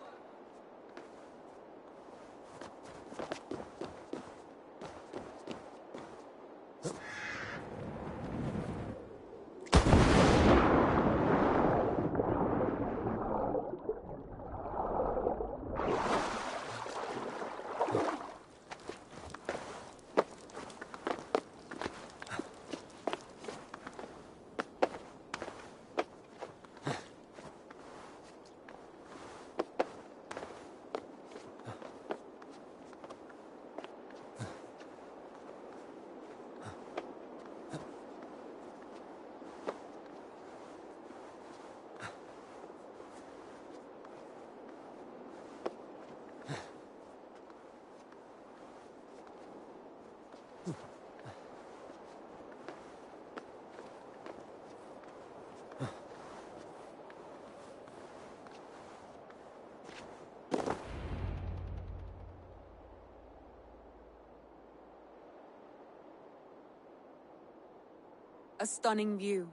A stunning view.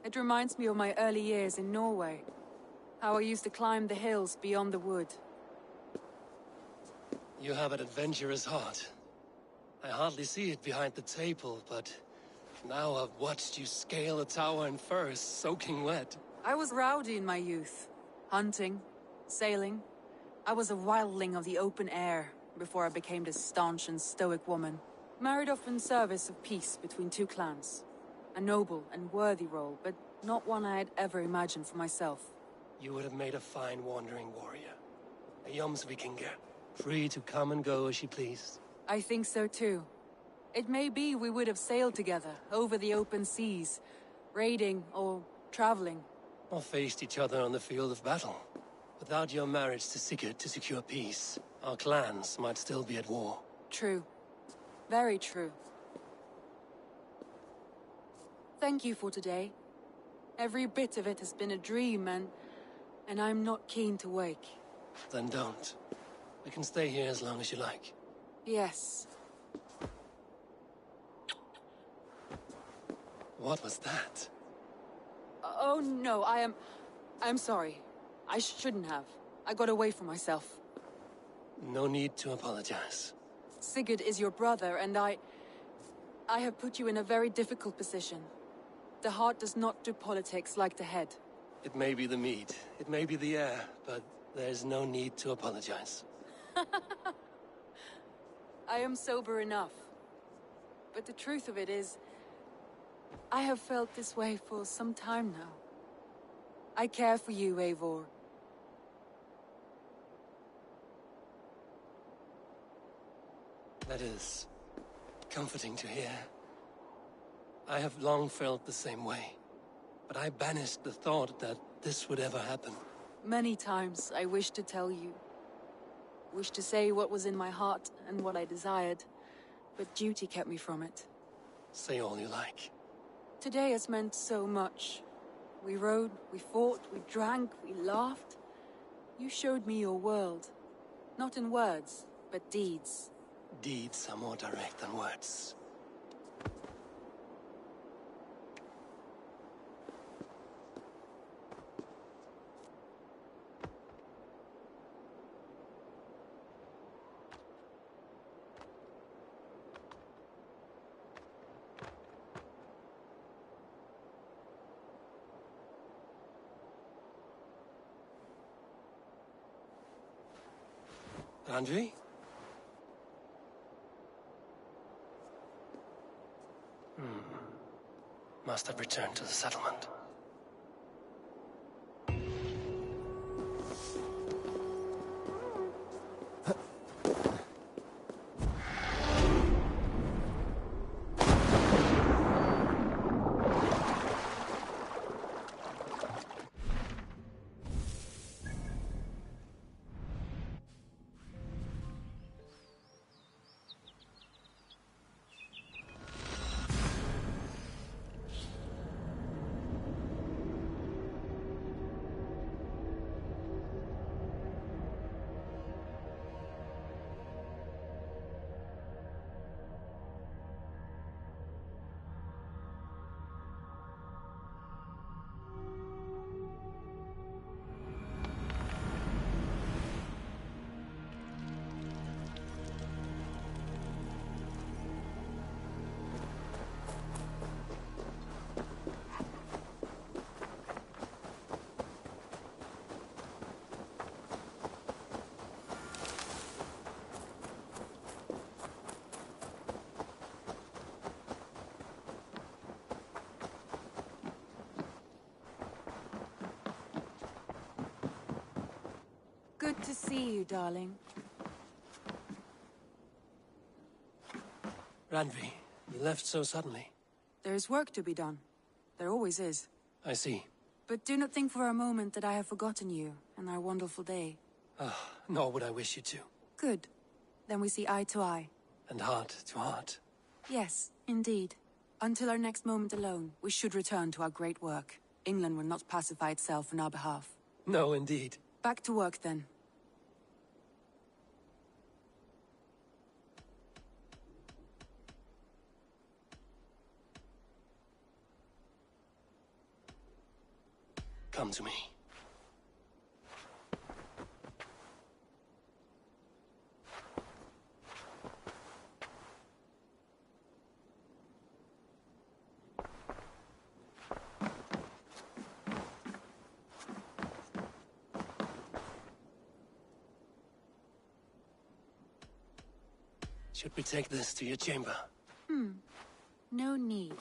It reminds me of my early years in Norway. How I used to climb the hills beyond the wood. You have an adventurous heart. I hardly see it behind the table, but now I've watched you scale a tower in furs, soaking wet. I was rowdy in my youth. Hunting, sailing. I was a wildling of the open air before I became this staunch and stoic woman. Married off in service of peace between two clans. A noble and worthy role, but not one I had ever imagined for myself. You would have made a fine wandering warrior. A Jomsvikinger, free to come and go as she pleased. I think so too. It may be we would have sailed together over the open seas, raiding or traveling. Or faced each other on the field of battle. Without your marriage to Sigurd to secure peace, our clans might still be at war. True. Very true. Thank you for today. Every bit of it has been a dream, and I'm not keen to wake. Then don't. We can stay here as long as you like. Yes. What was that? Oh no, I'm sorry. I shouldn't have. I got away from myself. No need to apologize. Sigurd is your brother, and I I have put you in a very difficult position. The heart does not do politics like the head. It may be the meat, it may be the air, but there's no need to apologize. I am sober enough. But the truth of it is, I have felt this way for some time now. I care for you, Eivor. That is comforting to hear. I have long felt the same way, but I banished the thought that this would ever happen. Many times I wished to tell you. Wished to say what was in my heart and what I desired, but duty kept me from it. Say all you like. Today has meant so much. We rode, we fought, we drank, we laughed. You showed me your world. Not in words, but deeds. Deeds are more direct than words. Andre? Must have returned to the settlement. Good to see you, darling. Randvi, you left so suddenly. There is work to be done. There always is. I see. But do not think for a moment that I have forgotten you and our wonderful day. Nor would I wish you to. Good. Then we see eye to eye. And heart to heart. Yes, indeed. Until our next moment alone, we should return to our great work. England will not pacify itself on our behalf. No, indeed. Back to work, then. Come to me. Should we take this to your chamber? No need.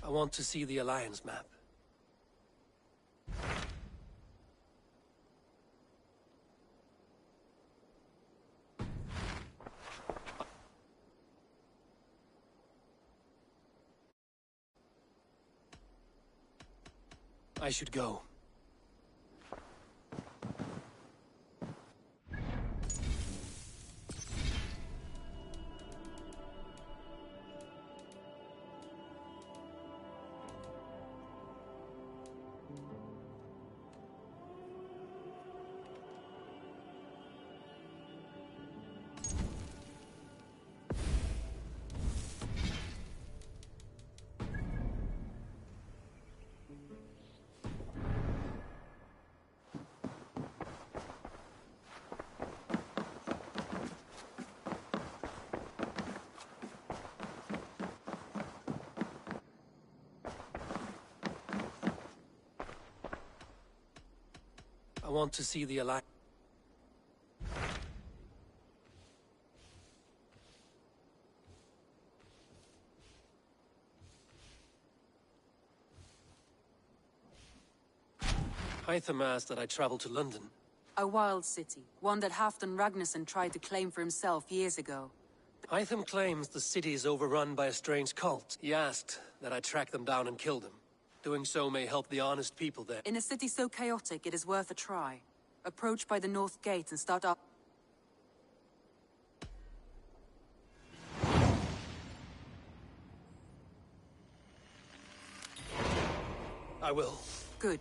I want to see the Alliance map. I should go. I want to see the Alliance. Hytham asked that I travel to London. A wild city, one that Halfdan Ragnarsson tried to claim for himself years ago. Hytham claims the city is overrun by a strange cult. He asked that I track them down and kill them. Doing so may help the honest people there. In a city so chaotic, it is worth a try. Approach by the North Gate and start up. I will. Good.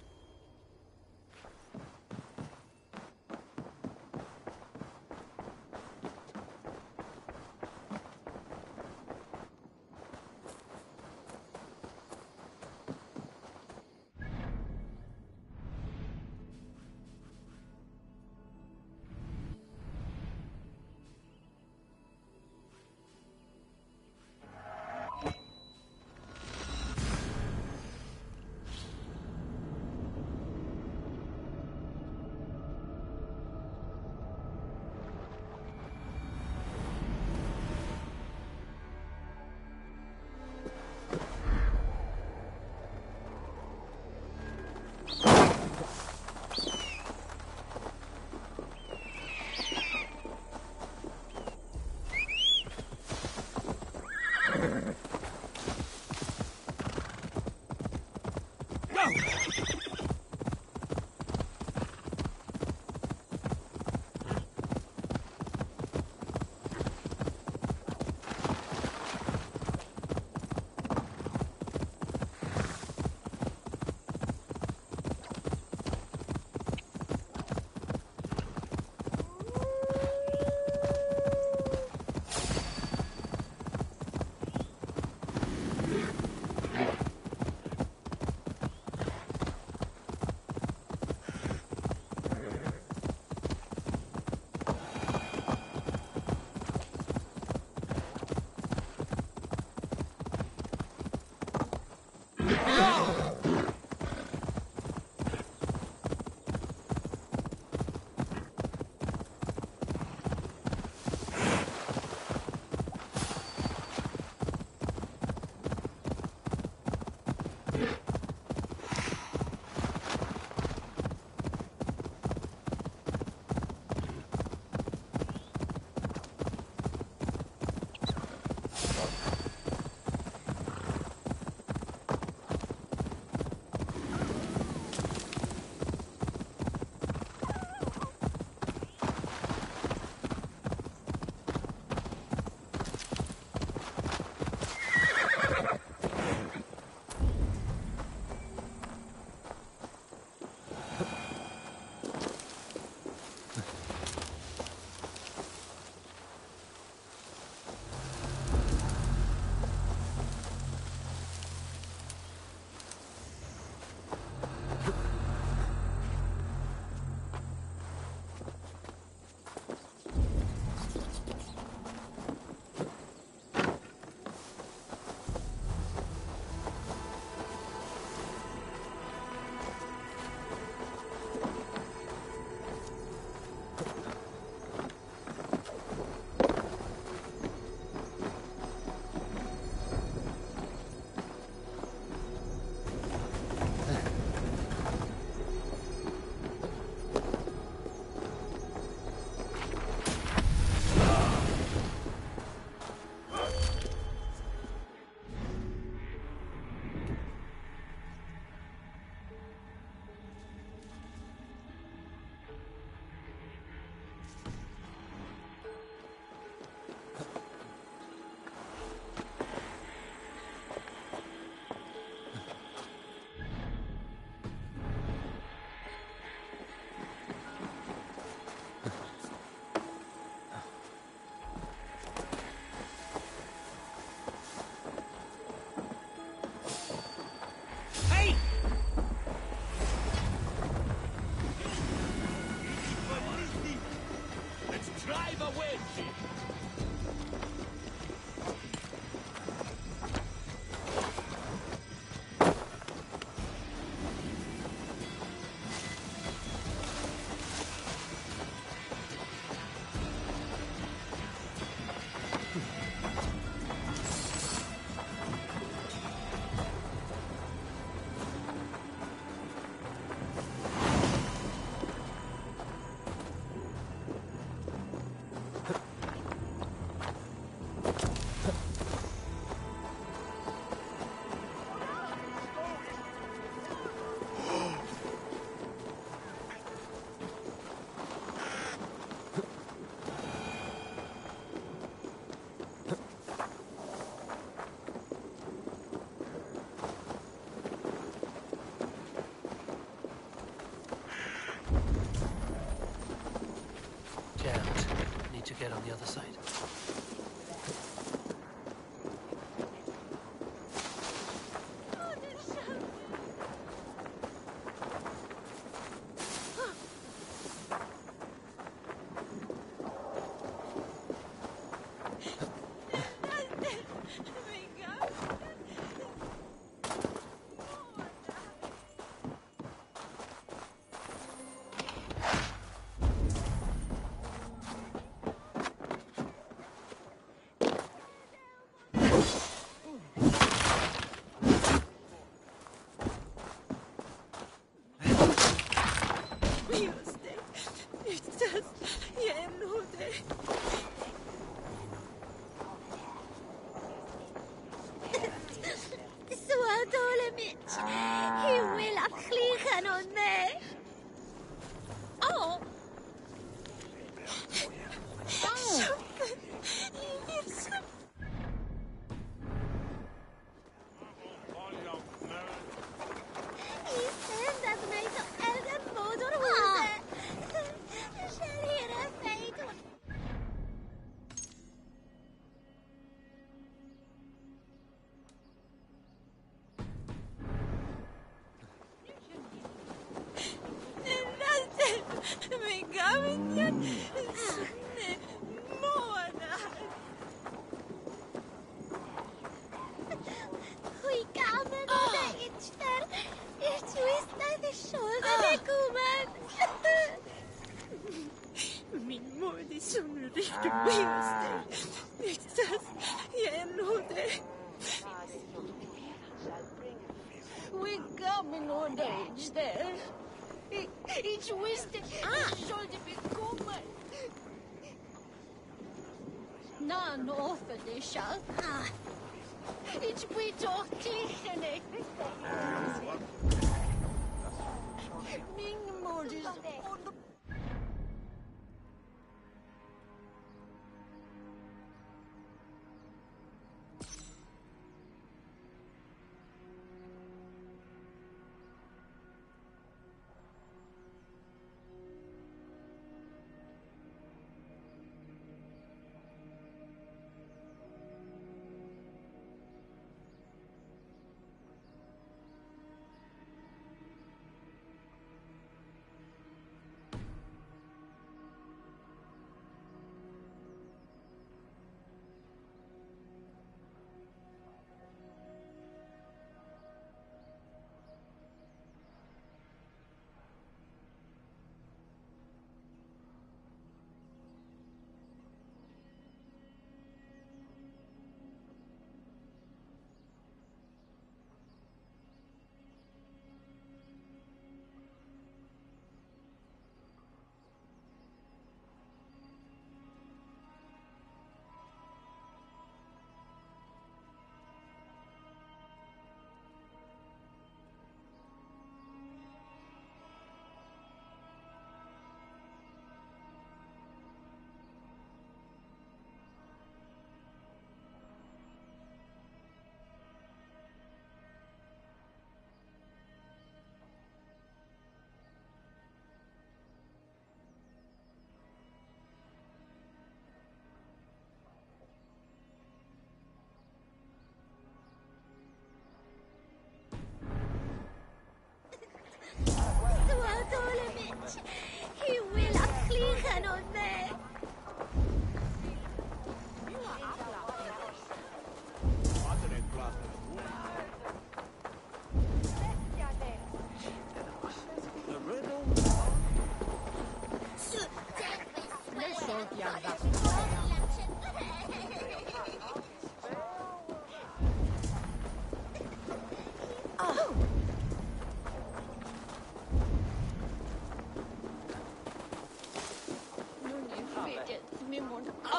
the other side.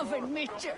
Oven mytje.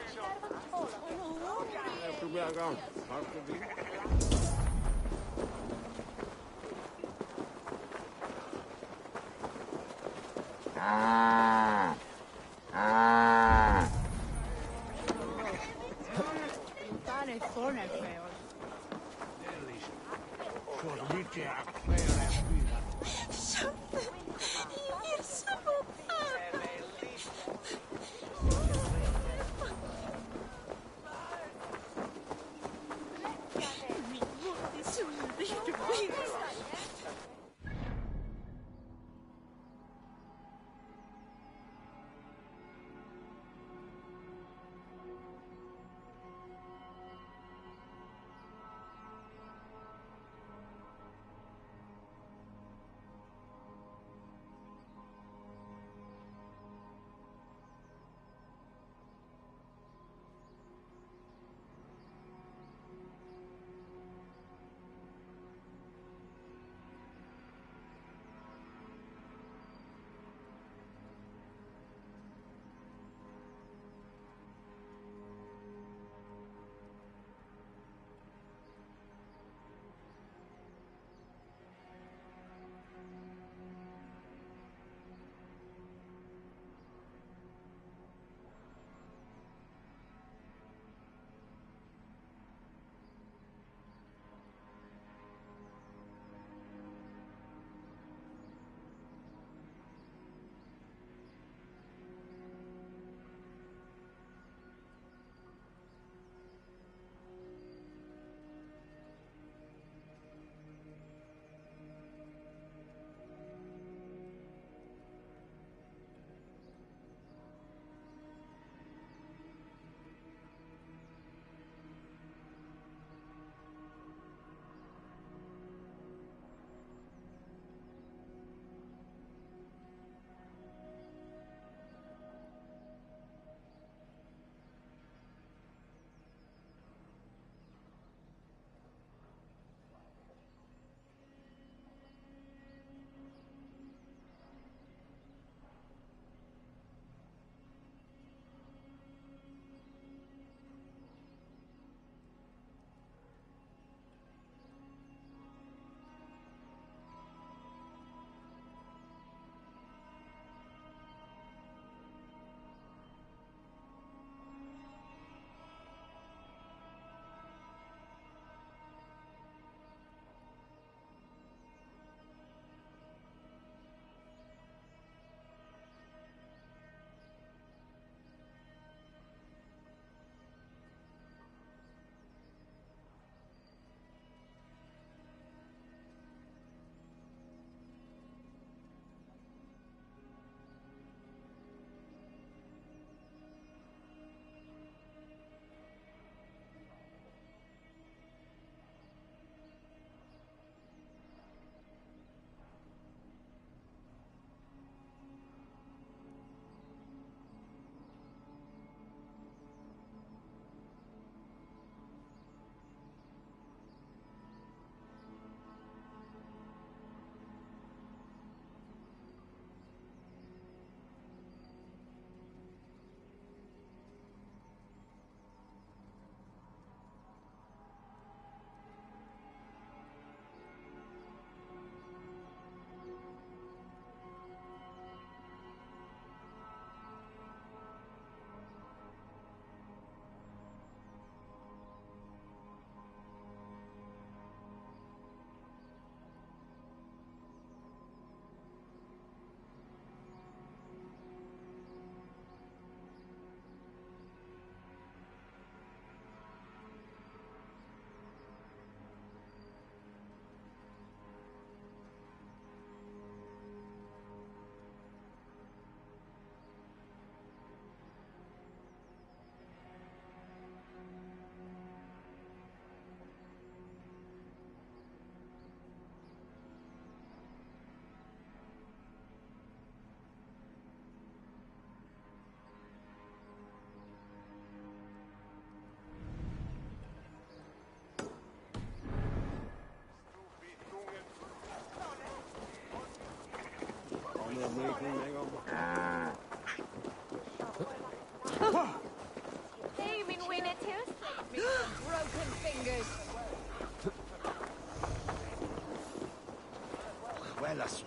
Lass.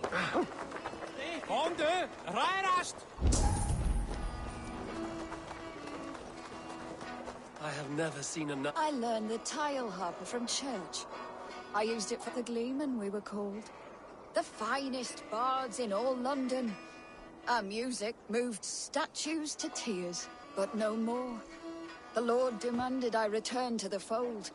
Freunde, reinast! I have never seen a... I learned the tile harper from church. I used it for the Gleeman, we were called. The finest bards in all London. Our music moved statues to tears, but no more. The Lord demanded I return to the fold.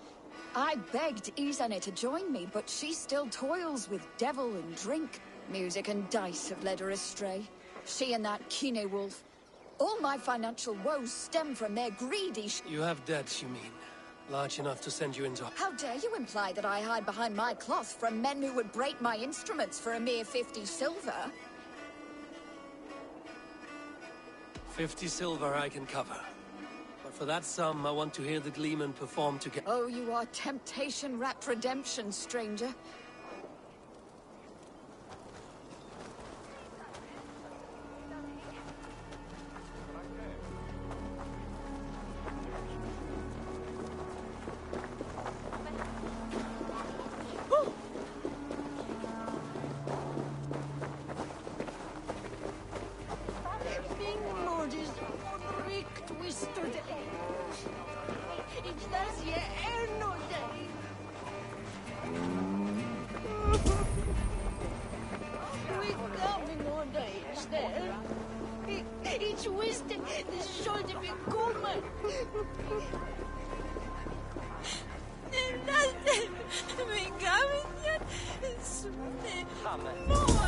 I begged Izane to join me, but she still toils with devil and drink. Music and dice have led her astray. She and that Kine wolf. All my financial woes stem from their greedy You have debts, you mean? Large enough to send you into... How dare you imply that I hide behind my cloth from men who would break my instruments for a mere 50 silver? 50 silver I can cover. But for that sum, I want to hear the Gleeman perform together. Oh, you are temptation-wrapped redemption, stranger. Ich wusste, das sollte mir kommen. Mi cambia su Mona.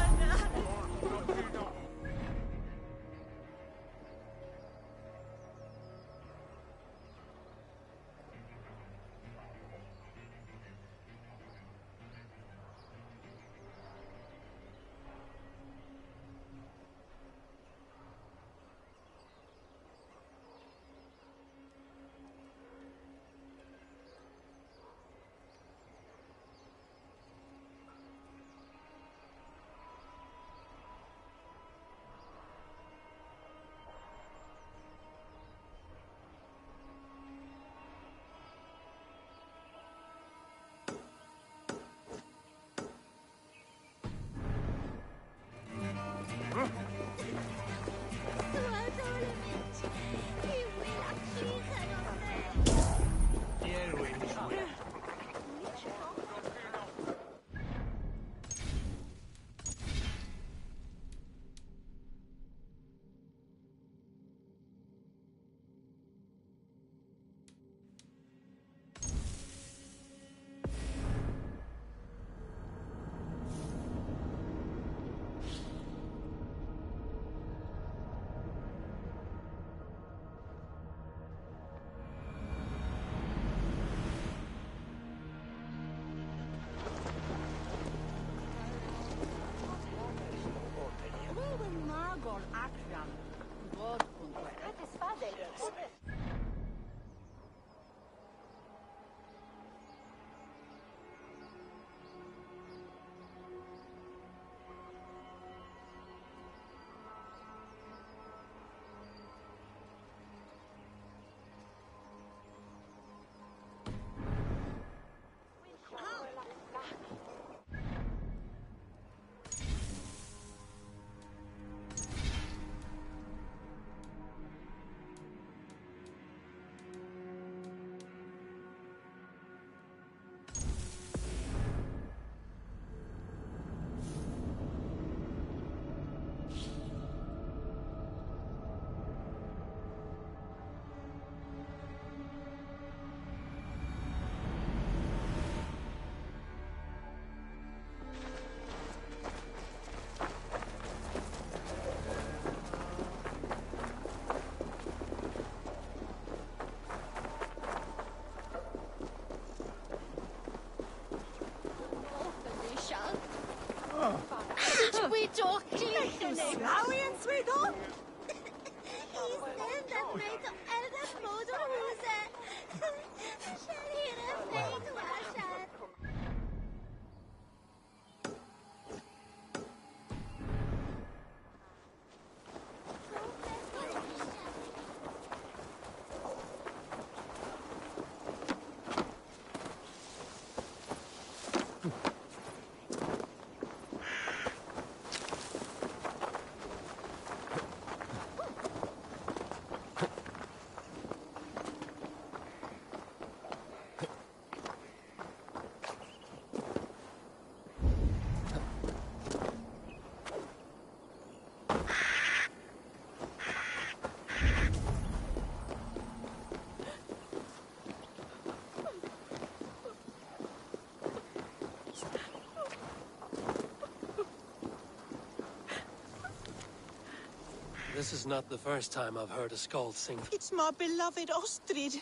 This is not the first time I've heard a skald sing. It's my beloved Ostrid.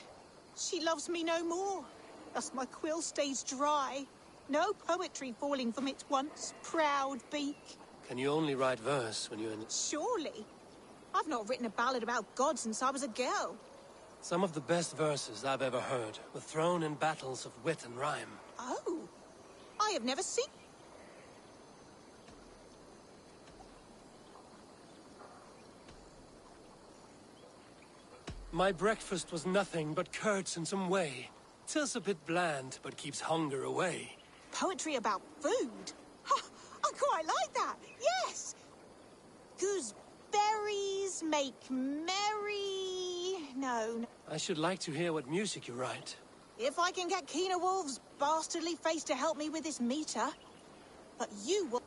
She loves me no more. Thus my quill stays dry. No poetry falling from its once proud beak. Can you only write verse when you're in... Surely. I've not written a ballad about God since I was a girl. Some of the best verses I've ever heard were thrown in battles of wit and rhyme. Oh. I have never seen... My breakfast was nothing but curds and some whey. 'Tis a bit bland, but keeps hunger away. Poetry about food? Ha, I quite like that, yes! Gooseberries make merry... No. I should like to hear what music you write. If I can get Keener Wolf's bastardly face to help me with this meter. But you will...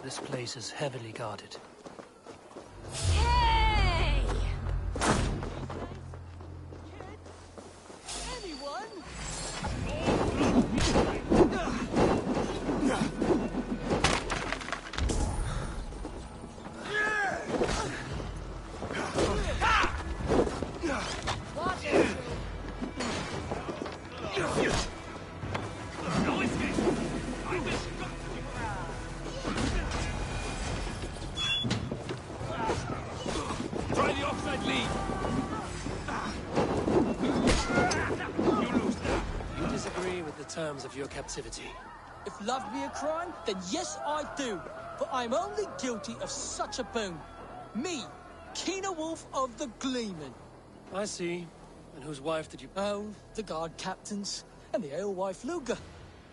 This place is heavily guarded. Hey! Anyone? Try the offside lead. You disagree with the terms of your captivity. If love be a crime, then yes, I do. But I'm only guilty of such a boon. Me, Keener Wolf of the Gleeman. I see. And whose wife did you... Oh, the guard captains, and the alewife Luger.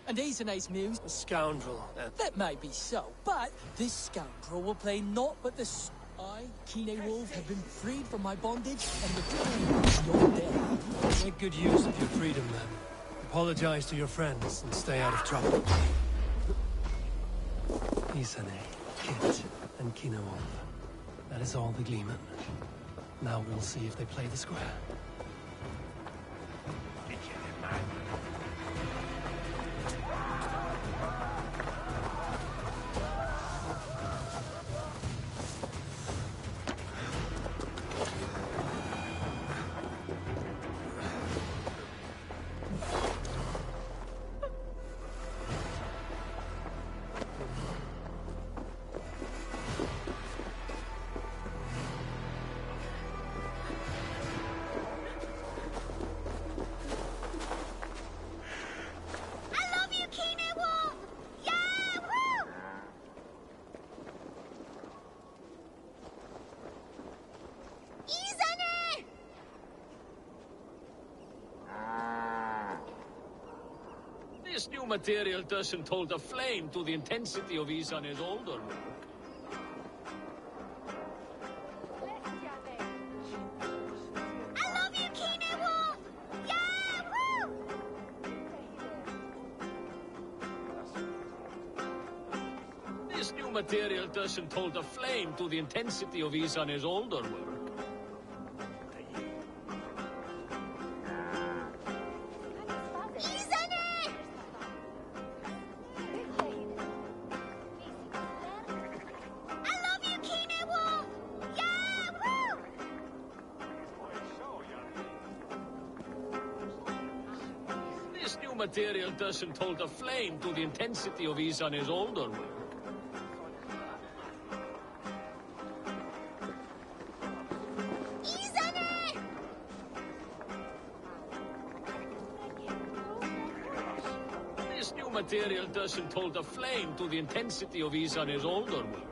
And he's an ace muse. A scoundrel. That may be so, but this scoundrel will play naught but the... I, Keener Wolf, have been freed from my bondage, and returned your death. Make good use of your freedom, then. Apologize to your friends and stay out of trouble. Isane, Kit, and Keener Wolf. That is all the Gleeman. Now we'll see if they play the square. This new material doesn't hold a flame to the intensity of Isane's older work. I love you, Keener Wolf! Yeah, woo! new material doesn't hold a flame to the intensity of Isane's older work. This new material doesn't hold a flame to the intensity of Isane's older work. This new material doesn't hold a flame to the intensity of Isane's older work.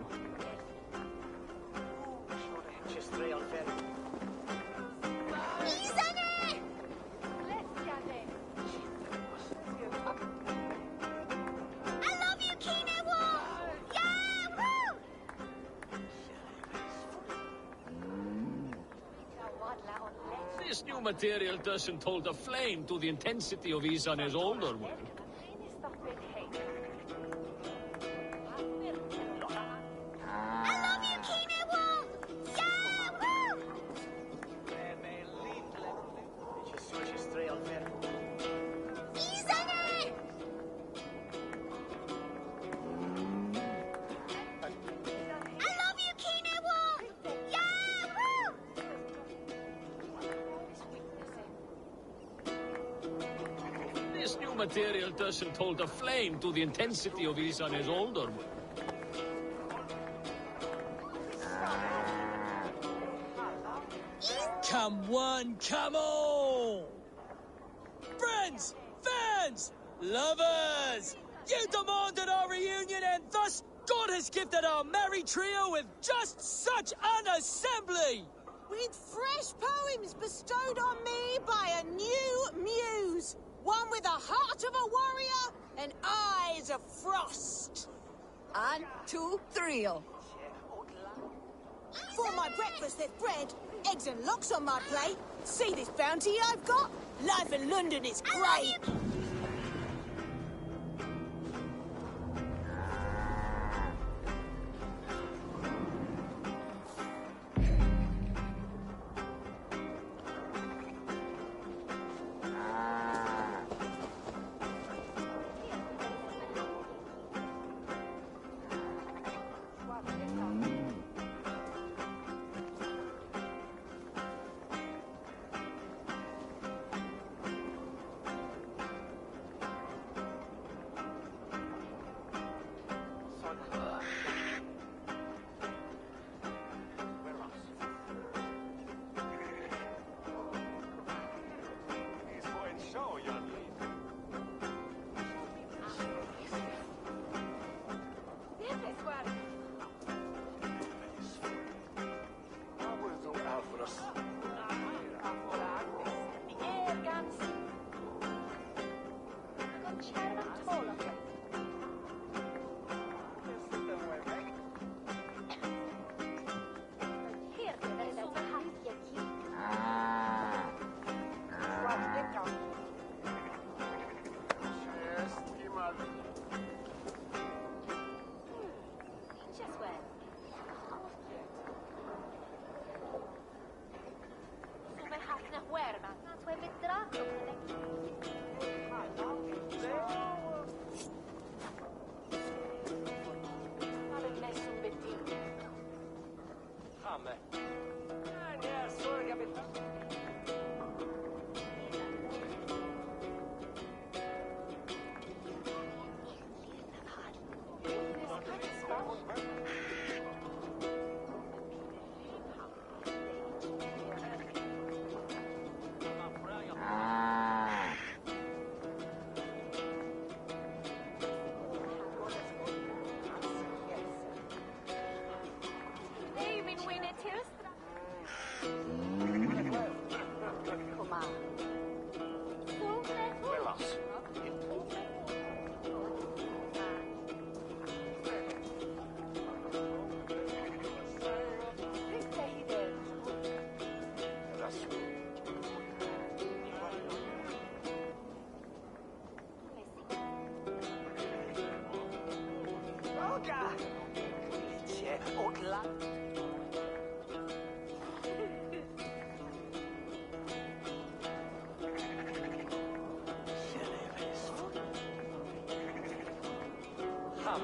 This new material doesn't hold a flame to the intensity of Isane's older work. This new material doesn't hold a flame to the intensity of Isane's older work. Come one, come all! Friends, fans, lovers! You demanded our reunion, and thus God has gifted our merry trio with just such an assembly! With fresh poems bestowed on me by a new muse. One with a heart of a warrior and eyes of frost. And 2 thrill. For my breakfast there's bread, eggs and lox on my plate. See this bounty I've got? Life in London is great.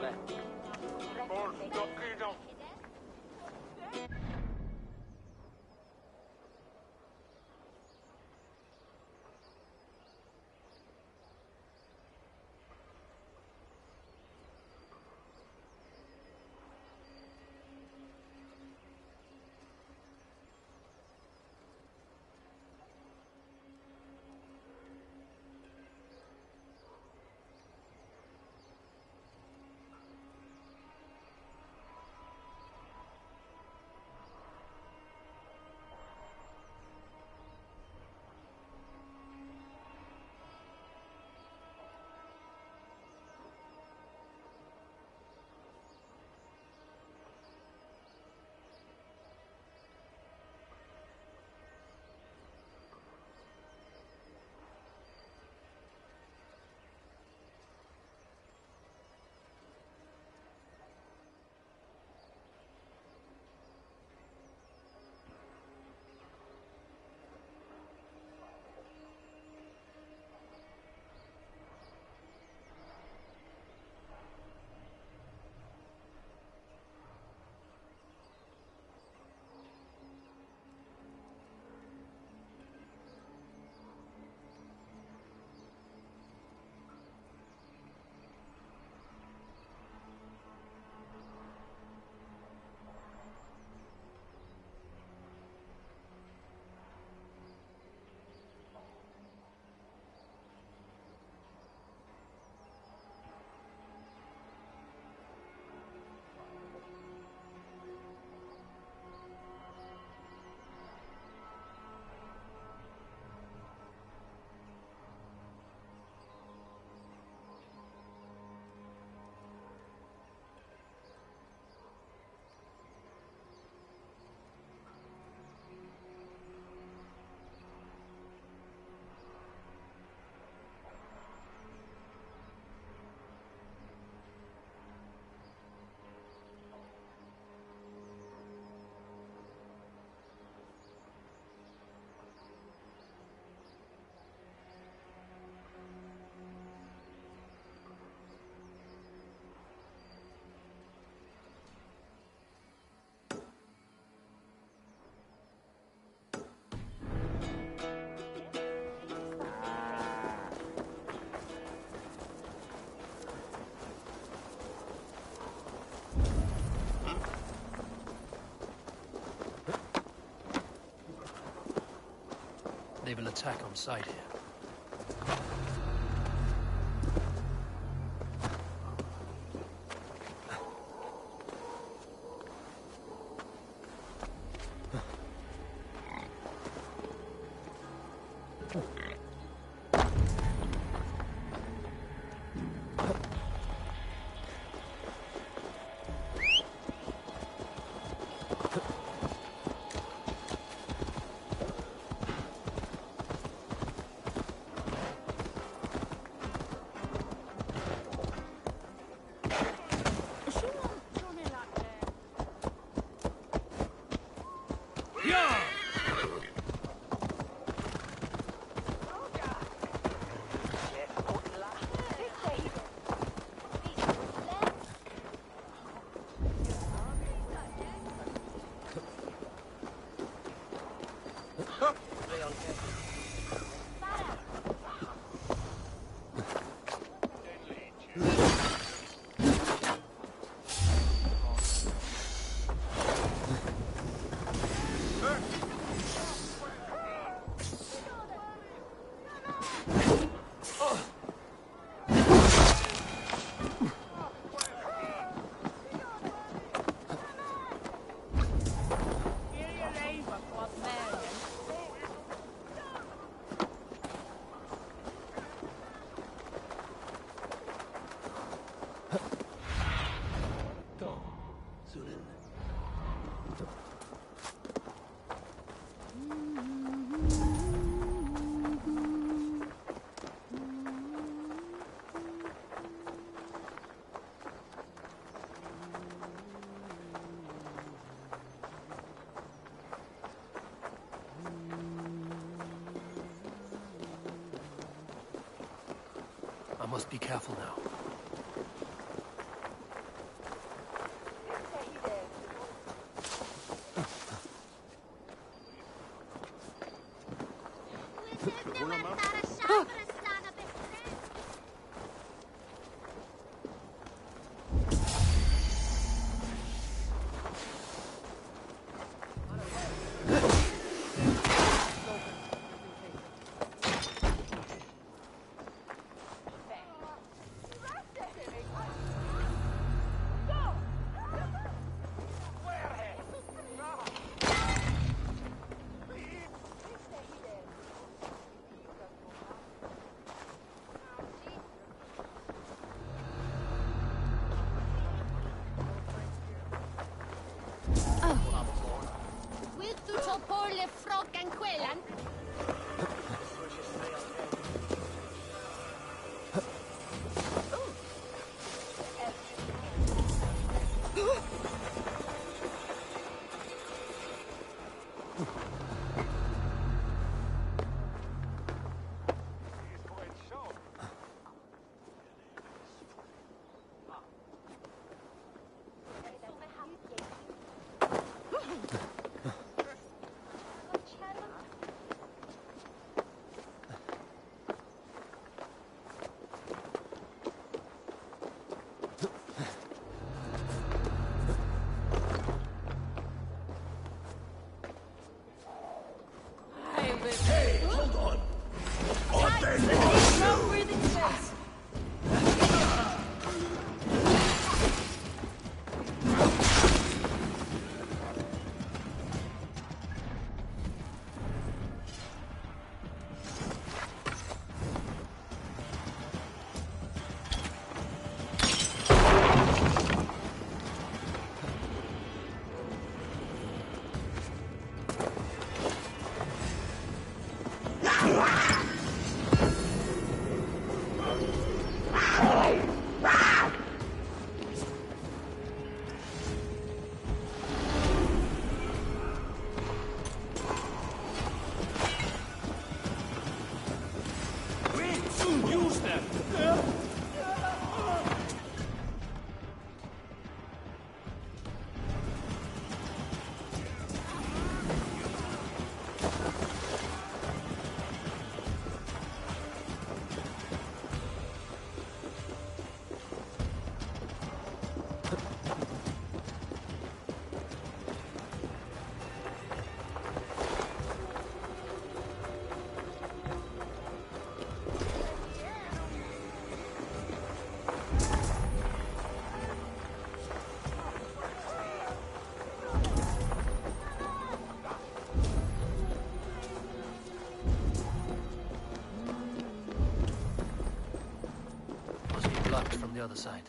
ole. They will attack on sight here. I must be careful now. Hey, hold on! Use them! Must be blocked from the other side.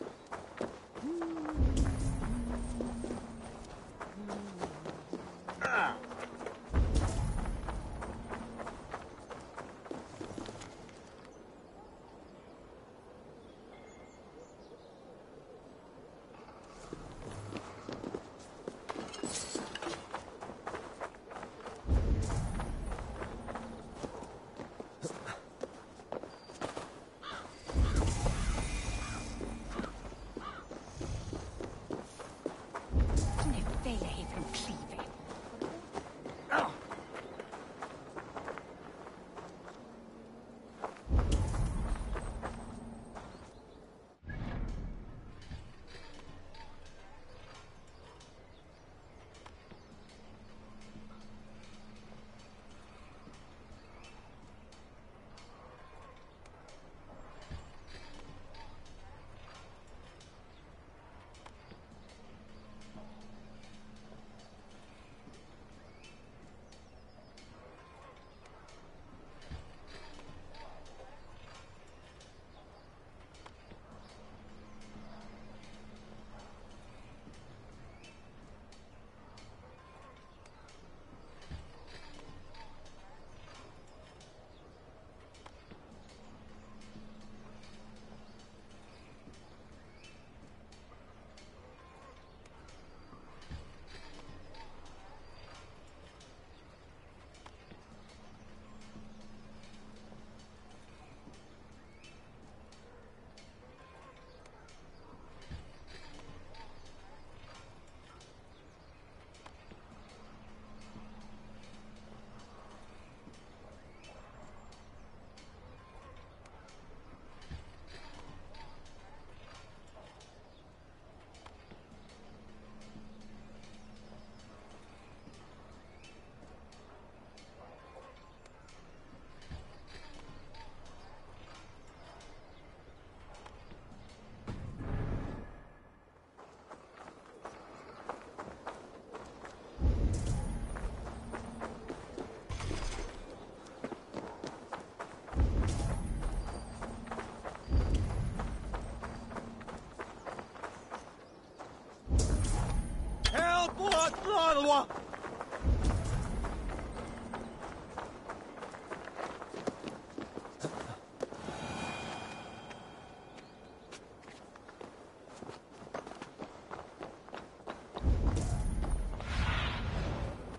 moi!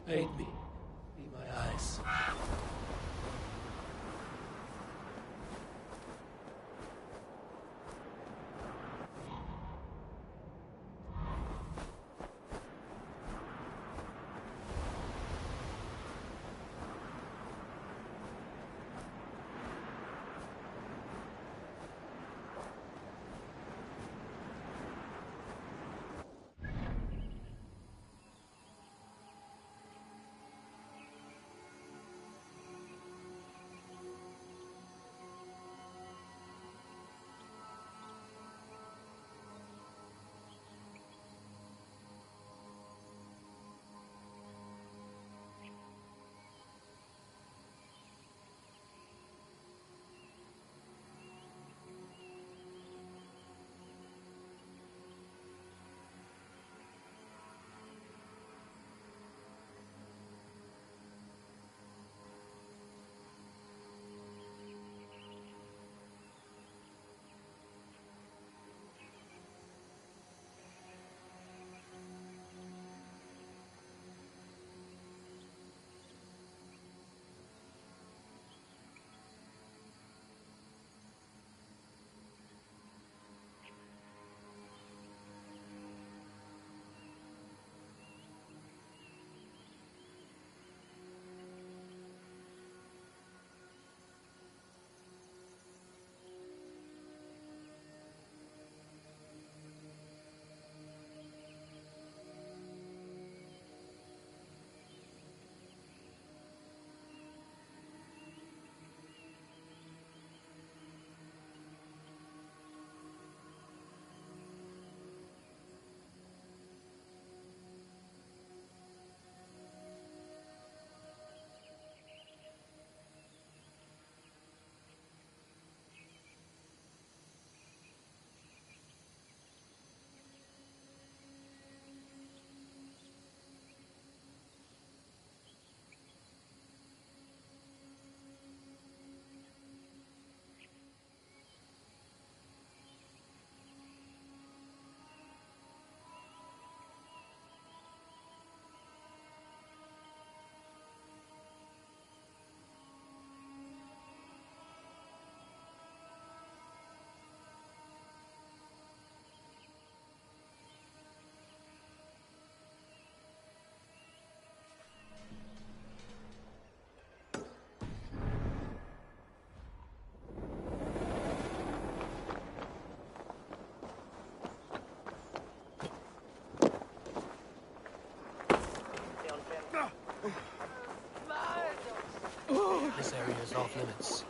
Aid me. Be my eyes. This area is off limits.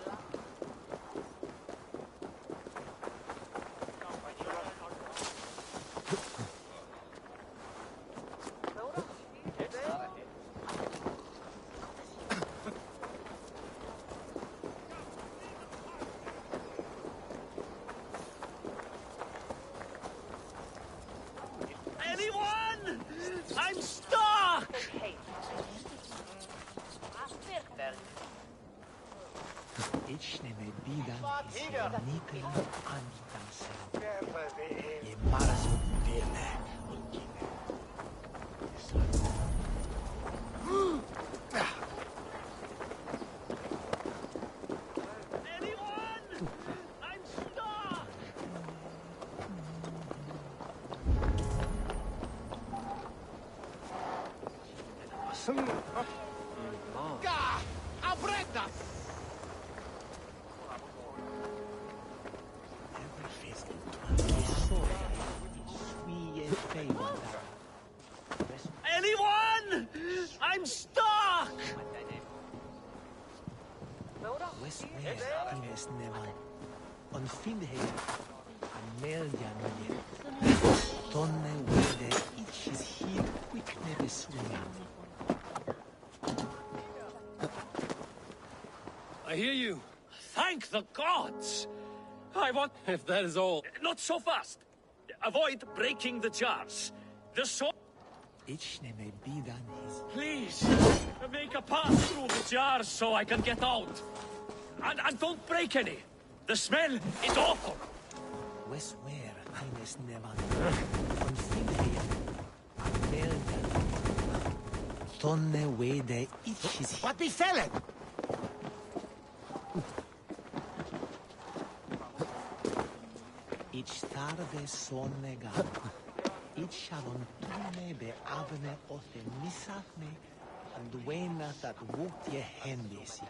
Anyone? I'm stuck! Anyone? I'm stuck! Gah! Abretta! Anyone? I'm stuck! I hear you. Thank the gods! I want... If that is all. Not so fast! Avoid breaking the jars. The sword... Please, make a path through the jars so I can get out. And don't break any. The smell is awful. Westware, Highness Nevan. Confidere. Amelda. Tonne wede ichis. What be selling? Ich tarde sonnega. Ich sharon tunne be avne othe misafne. And wena that walked ye hendisi.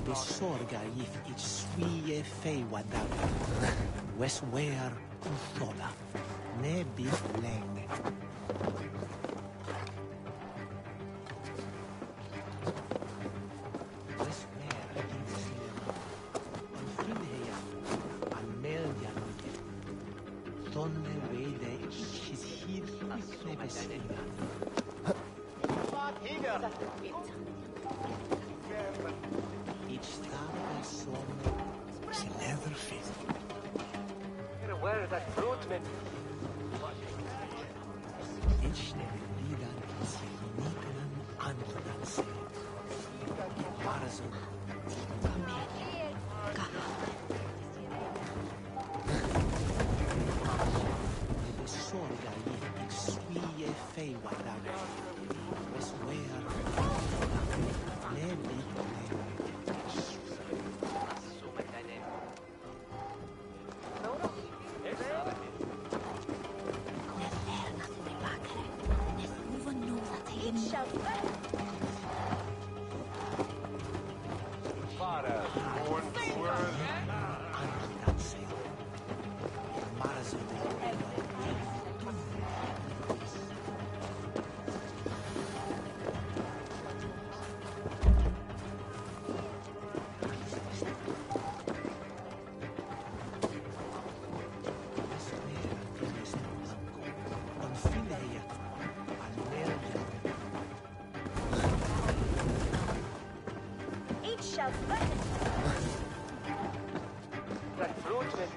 De sorga if ich swie fei wadaka. Westware uthola. Ne bit leng. Where is that fruitman? That fruitman.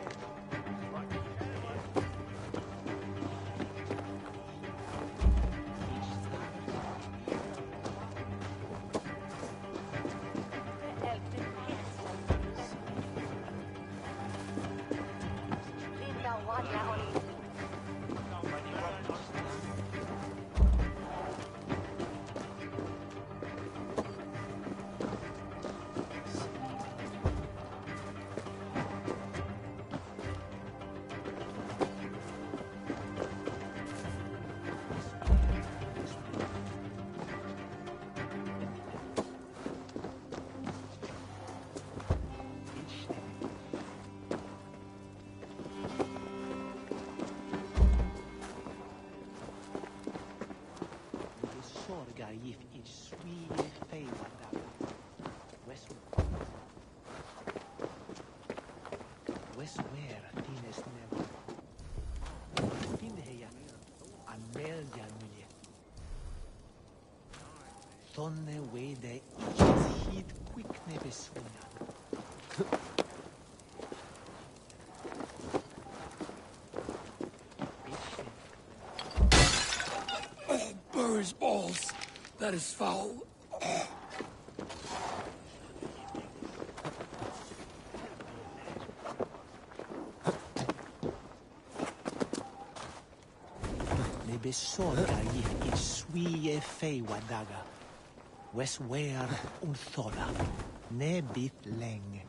If it's sweet favor that Westware tienes never. Finheja Amelia Nulie. Tonne wede ichis hit quick nebesuna. Burrs balls. That is foul. Ne besorga if it's swie fei wadaga. Westware unthola. Ne bit leng.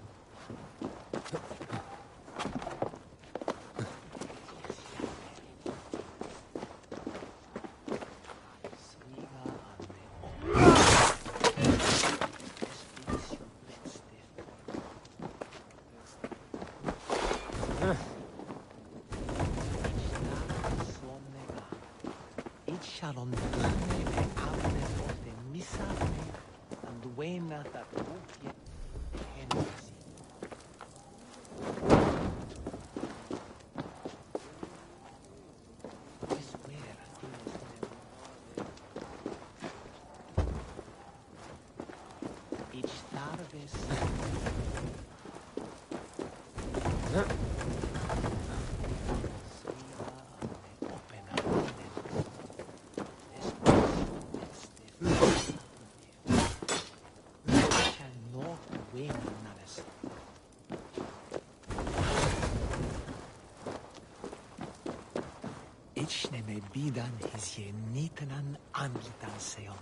Ichneme bidan his ye nitnan anglitan seon.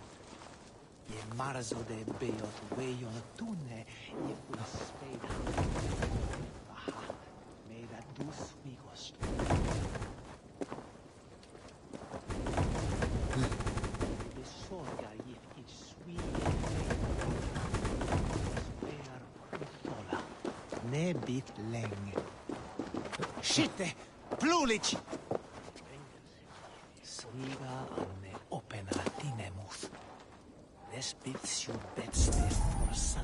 Ye marzo de beot weyon tunne ye una speda. Aha, me da dus vigost. De sorga if ich sui sper uthola. Ne bit leng. Shitte! Plulich! Sviga anne opena tinemuth. Despit siu betste forsa